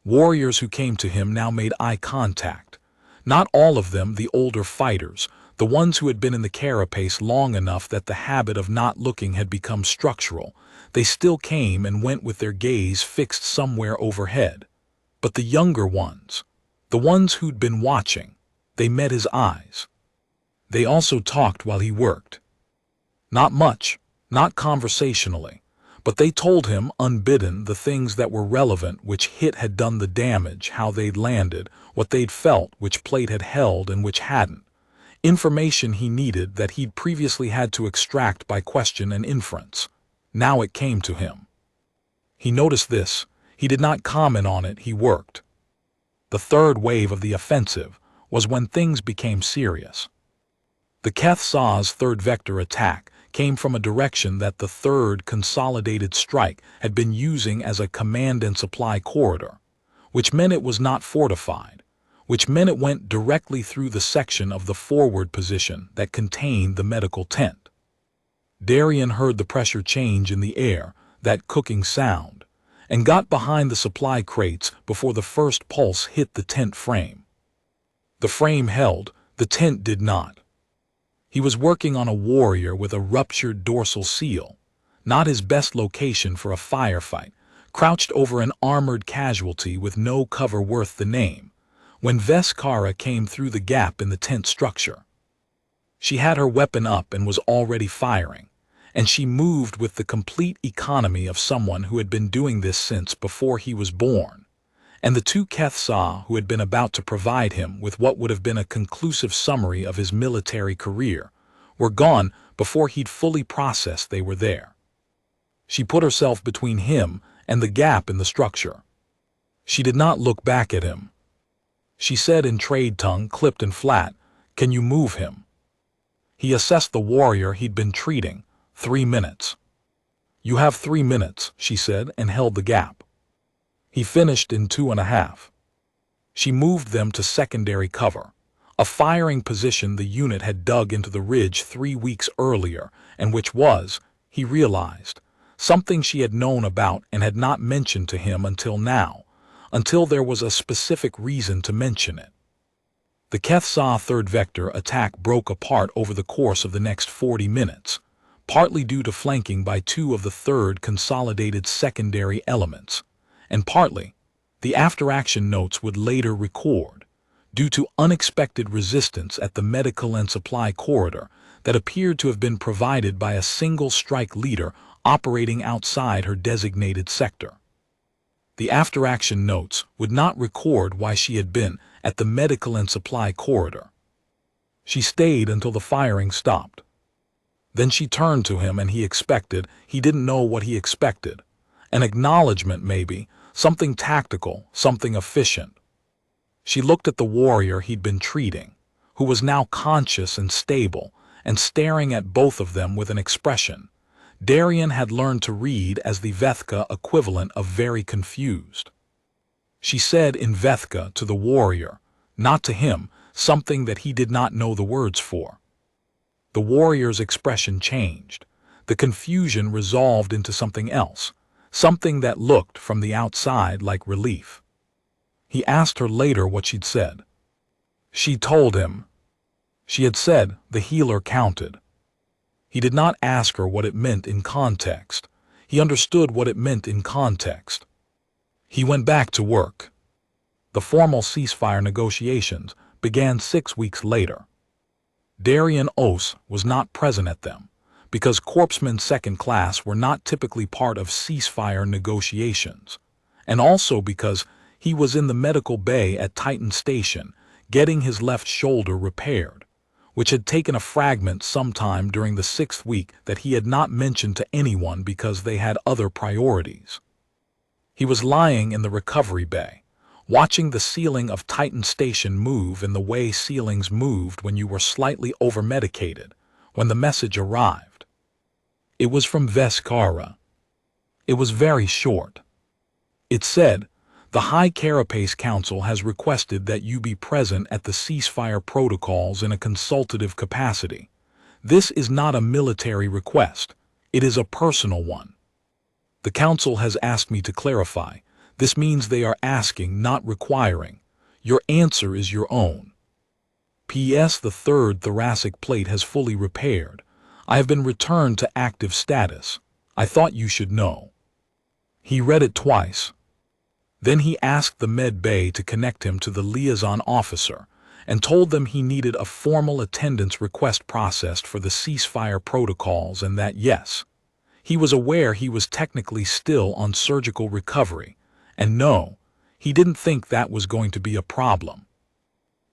Warriors who came to him now made eye contact. Not all of them the older fighters, the ones who had been in the carapace long enough that the habit of not looking had become structural. They still came and went with their gaze fixed somewhere overhead. But the younger ones, the ones who'd been watching, they met his eyes. They also talked while he worked. Not much, not conversationally, but they told him, unbidden, the things that were relevant, which hit had done the damage, how they'd landed, what they'd felt, which plate had held and which hadn't. Information he needed that he'd previously had to extract by question and inference. Now it came to him. He noticed this. He did not comment on it, he worked. The third wave of the offensive was when things became serious. The Kethsaw's third vector attack came from a direction that the third consolidated strike had been using as a command and supply corridor, which meant it was not fortified, which meant it went directly through the section of the forward position that contained the medical tent. Darian heard the pressure change in the air, that cooking sound, and got behind the supply crates before the first pulse hit the tent frame. The frame held, the tent did not. He was working on a warrior with a ruptured dorsal seal, not his best location for a firefight, crouched over an armored casualty with no cover worth the name, when Veskara came through the gap in the tent structure. She had her weapon up and was already firing, and she moved with the complete economy of someone who had been doing this since before he was born, and the two Kethsaw who had been about to provide him with what would have been a conclusive summary of his military career were gone before he'd fully processed they were there. She put herself between him and the gap in the structure. She did not look back at him. She said in trade tongue, clipped and flat, "Can you move him?" He assessed the warrior he'd been treating. 3 minutes. "You have 3 minutes," she said, and held the gap. He finished in 2.5. She moved them to secondary cover, a firing position the unit had dug into the ridge 3 weeks earlier, and which was, he realized, something she had known about and had not mentioned to him until now, until there was a specific reason to mention it. The Kethsaw third vector attack broke apart over the course of the next 40 minutes, partly due to flanking by 2 of the third consolidated secondary elements, and partly, the after-action notes would later record, due to unexpected resistance at the medical and supply corridor that appeared to have been provided by a single strike leader operating outside her designated sector. The after-action notes would not record why she had been at the medical and supply corridor. She stayed until the firing stopped. Then she turned to him and he didn't know what he expected. An acknowledgement maybe, something tactical, something efficient. She looked at the warrior he'd been treating, who was now conscious and stable, and staring at both of them with an expression Darian had learned to read as the Vethka equivalent of very confused. She said in Vethka to the warrior, not to him, something that he did not know the words for. The warrior's expression changed. The confusion resolved into something else, something that looked from the outside like relief. He asked her later what she'd said. She told him. She had said the healer counted. He did not ask her what it meant in context. He understood what it meant in context. He went back to work. The formal ceasefire negotiations began 6 weeks later. Darian Os was not present at them, because corpsmen second class were not typically part of ceasefire negotiations, and also because he was in the medical bay at Titan Station getting his left shoulder repaired, which had taken a fragment sometime during the 6th week that he had not mentioned to anyone because they had other priorities. He was lying in the recovery bay, watching the ceiling of Titan Station move in the way ceilings moved when you were slightly over-medicated, when the message arrived. It was from Veskara. It was very short. It said, The High Carapace Council has requested that you be present at the ceasefire protocols in a consultative capacity. This is not a military request. It is a personal one. The Council has asked me to clarify. This means they are asking, not requiring. Your answer is your own. P.S. The third thoracic plate has fully repaired. I have been returned to active status. I thought you should know. He read it twice. Then he asked the med bay to connect him to the liaison officer and told them he needed a formal attendance request processed for the ceasefire protocols and that yes, he was aware he was technically still on surgical recovery, and no, he didn't think that was going to be a problem.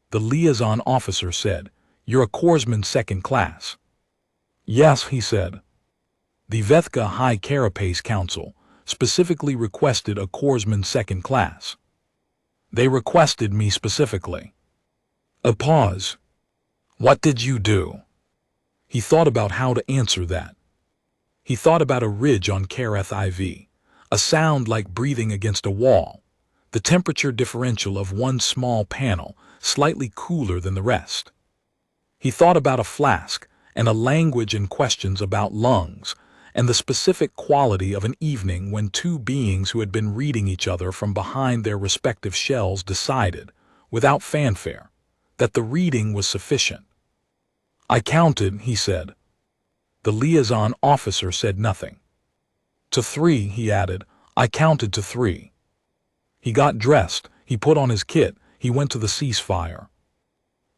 The liaison officer said, "You're a corpsman second class." "Yes," he said. The Vethka High Carapace Council specifically requested a corpsman second class. They requested me specifically. A pause. What did you do? He thought about how to answer that. He thought about a ridge on Kareth IV, a sound like breathing against a wall, the temperature differential of one small panel slightly cooler than the rest. He thought about a flask and a language and questions about lungs, and the specific quality of an evening when two beings who had been reading each other from behind their respective shells decided, without fanfare, that the reading was sufficient. "I counted," he said. The liaison officer said nothing. "To 3, he added. "I counted to 3. He got dressed, he put on his kit, he went to the ceasefire.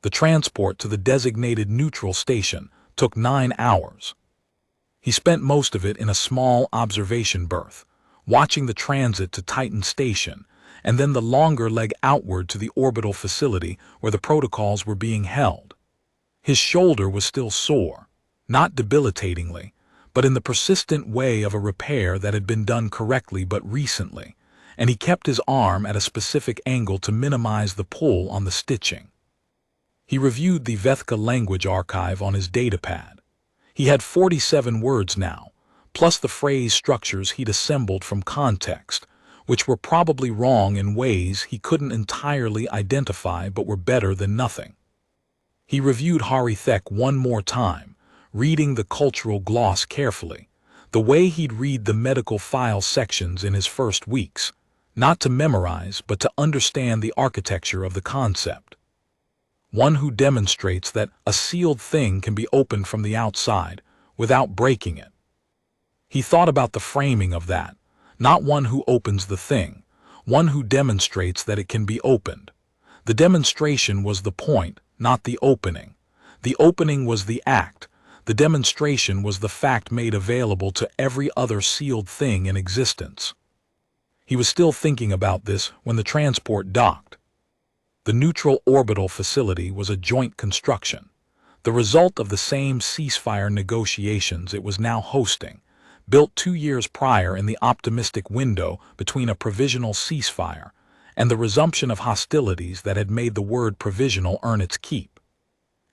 The transport to the designated neutral station took 9 hours. He spent most of it in a small observation berth, watching the transit to Titan Station, and then the longer leg outward to the orbital facility where the protocols were being held. His shoulder was still sore, not debilitatingly, but in the persistent way of a repair that had been done correctly but recently, and he kept his arm at a specific angle to minimize the pull on the stitching. He reviewed the Vethka language archive on his datapad. He had 47 words now, plus the phrase structures he'd assembled from context, which were probably wrong in ways he couldn't entirely identify but were better than nothing. He reviewed Harithek one more time, reading the cultural gloss carefully, the way he'd read the medical file sections in his first weeks, not to memorize but to understand the architecture of the concept. One who demonstrates that a sealed thing can be opened from the outside without breaking it. He thought about the framing of that, not one who opens the thing, one who demonstrates that it can be opened. The demonstration was the point, not the opening. The opening was the act. The demonstration was the fact made available to every other sealed thing in existence. He was still thinking about this when the transport docked. The neutral orbital facility was a joint construction, the result of the same ceasefire negotiations it was now hosting, built 2 years prior in the optimistic window between a provisional ceasefire and the resumption of hostilities that had made the word provisional earn its keep.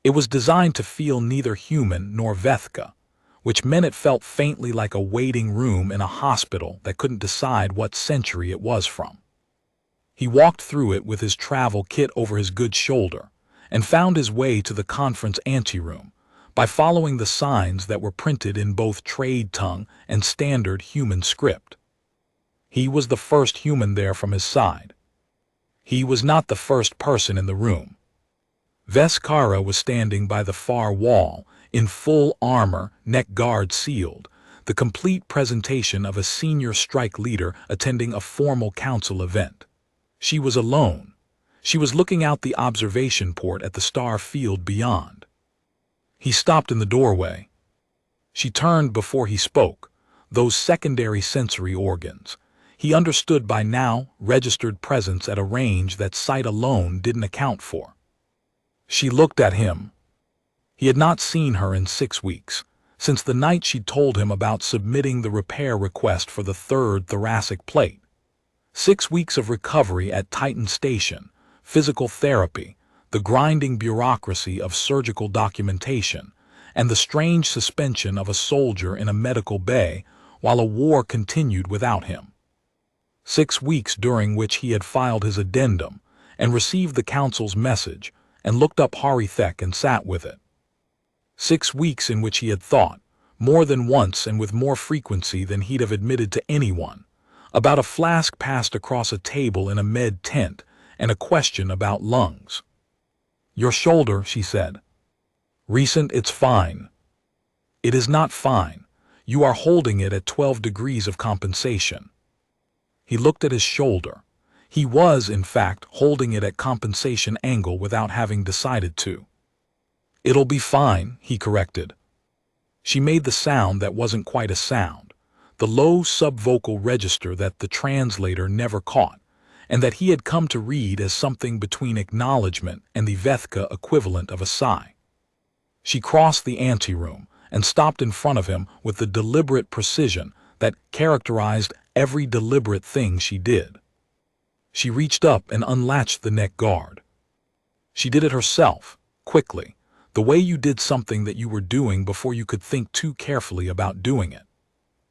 It was designed to feel neither human nor Vethka, which meant it felt faintly like a waiting room in a hospital that couldn't decide what century it was from. He walked through it with his travel kit over his good shoulder and found his way to the conference anteroom by following the signs that were printed in both trade tongue and standard human script. He was the first human there from his side. He was not the first person in the room. Veskara was standing by the far wall, in full armor, neck guard sealed, the complete presentation of a senior strike leader attending a formal council event. She was alone. She was looking out the observation port at the star field beyond. He stopped in the doorway. She turned before he spoke, those secondary sensory organs. He understood by now registered presence at a range that sight alone didn't account for. She looked at him. He had not seen her in 6 weeks, since the night she'd told him about submitting the repair request for the third thoracic plate. 6 weeks of recovery at Titan Station, physical therapy, the grinding bureaucracy of surgical documentation, and the strange suspension of a soldier in a medical bay while a war continued without him. 6 weeks during which he had filed his addendum and received the council's message and looked up Harithek and sat with it. 6 weeks in which he had thought, more than once and with more frequency than he'd have admitted to anyone, about a flask passed across a table in a med tent and a question about lungs. "Your shoulder," she said. "Recent, it's fine." "It is not fine. You are holding it at 12 degrees of compensation." He looked at his shoulder. He was, in fact, holding it at compensation angle without having decided to. "It'll be fine," he corrected. She made the sound that wasn't quite a sound, the low subvocal register that the translator never caught, and that he had come to read as something between acknowledgement and the Vethka equivalent of a sigh. She crossed the anteroom and stopped in front of him with the deliberate precision that characterized every deliberate thing she did. She reached up and unlatched the neck guard. She did it herself, quickly, the way you did something that you were doing before you could think too carefully about doing it.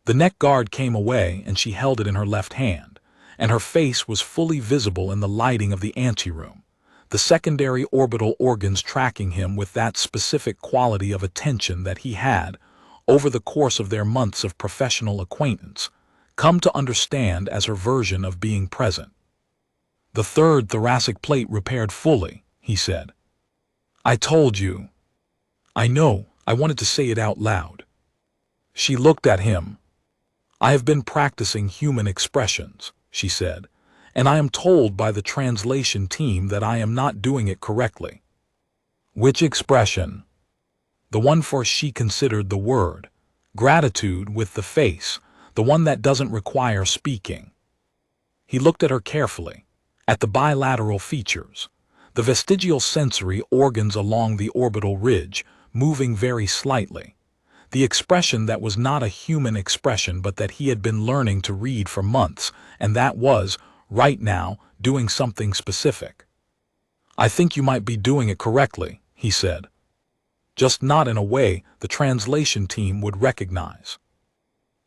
The neck guard came away and she held it in her left hand, and her face was fully visible in the lighting of the anteroom, the secondary orbital organs tracking him with that specific quality of attention that he had, over the course of their months of professional acquaintance, come to understand as her version of being present. "The third thoracic plate repaired fully," he said. "I told you." "I know, I wanted to say it out loud." She looked at him. "I have been practicing human expressions," she said, "and I am told by the translation team that I am not doing it correctly." "Which expression?" "The one for," she considered the word, "gratitude with the face, the one that doesn't require speaking." He looked at her carefully, at the bilateral features, the vestigial sensory organs along the orbital ridge, moving very slightly, the expression that was not a human expression but that he had been learning to read for months, and that was, right now, doing something specific. "I think you might be doing it correctly," he said. "Just not in a way the translation team would recognize."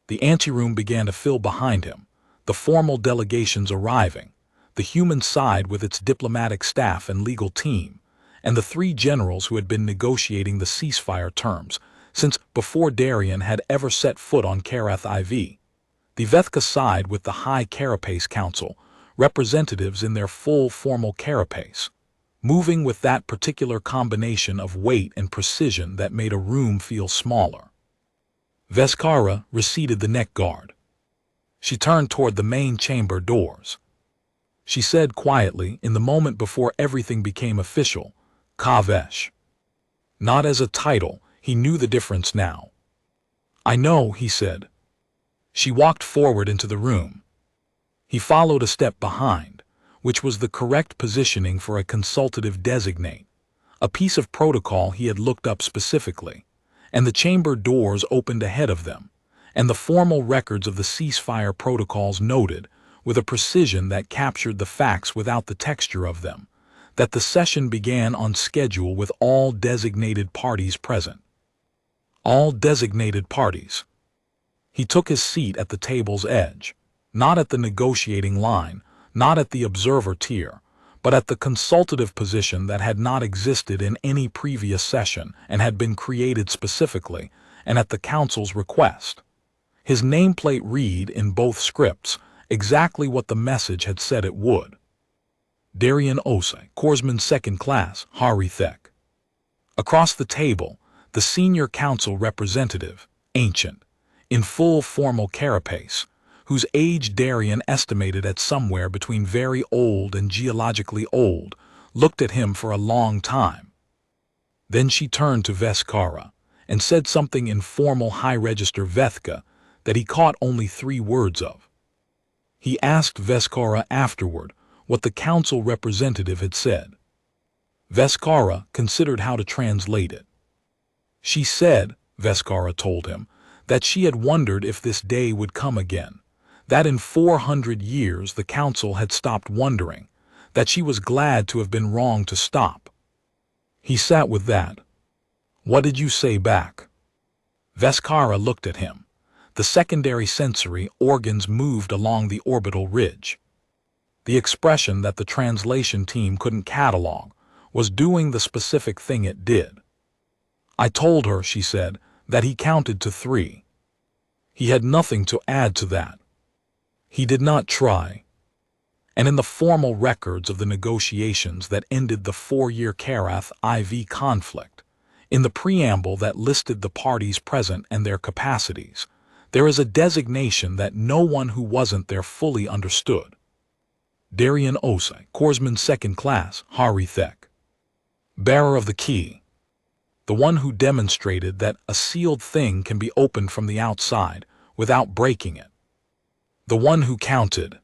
The anteroom began to fill behind him, the formal delegations arriving, the human side with its diplomatic staff and legal team, and the 3 generals who had been negotiating the ceasefire terms since before Darien had ever set foot on Karath IV. The Vethka side with the High Carapace Council, representatives in their full formal carapace, moving with that particular combination of weight and precision that made a room feel smaller. Veskara receded the neck guard. She turned toward the main chamber doors. She said quietly, in the moment before everything became official, "Kavesh." Not as a title, he knew the difference now. "I know," he said. She walked forward into the room. He followed a step behind, which was the correct positioning for a consultative designate, a piece of protocol he had looked up specifically, and the chamber doors opened ahead of them, and the formal records of the ceasefire protocols noted, with a precision that captured the facts without the texture of them, that the session began on schedule with all designated parties present. All designated parties. He took his seat at the table's edge, not at the negotiating line, not at the observer tier, but at the consultative position that had not existed in any previous session and had been created specifically, and at the council's request. His nameplate read in both scripts exactly what the message had said it would. Darien Osei, Corpsman 2nd Class, Harithek. Across the table, the senior council representative, ancient, in full formal carapace, whose age Darien estimated at somewhere between very old and geologically old, looked at him for a long time. Then she turned to Veskara and said something in formal high-register Vethka that he caught only 3 words of. He asked Veskara afterward what the council representative had said. Veskara considered how to translate it. She said, Veskara told him, that she had wondered if this day would come again, that in 400 years the council had stopped wondering, that she was glad to have been wrong to stop. He sat with that. "What did you say back?" Veskara looked at him. The secondary sensory organs moved along the orbital ridge. The expression that the translation team couldn't catalog was doing the specific thing it did. I told her, she said, that he counted to 3. He had nothing to add to that. He did not try. And in the formal records of the negotiations that ended the 4-year Karath IV conflict, in the preamble that listed the parties present and their capacities, there is a designation that no one who wasn't there fully understood. Darian Osei, Corpsman Second Class, Harithek. Bearer of the key. The one who demonstrated that a sealed thing can be opened from the outside without breaking it. The one who counted.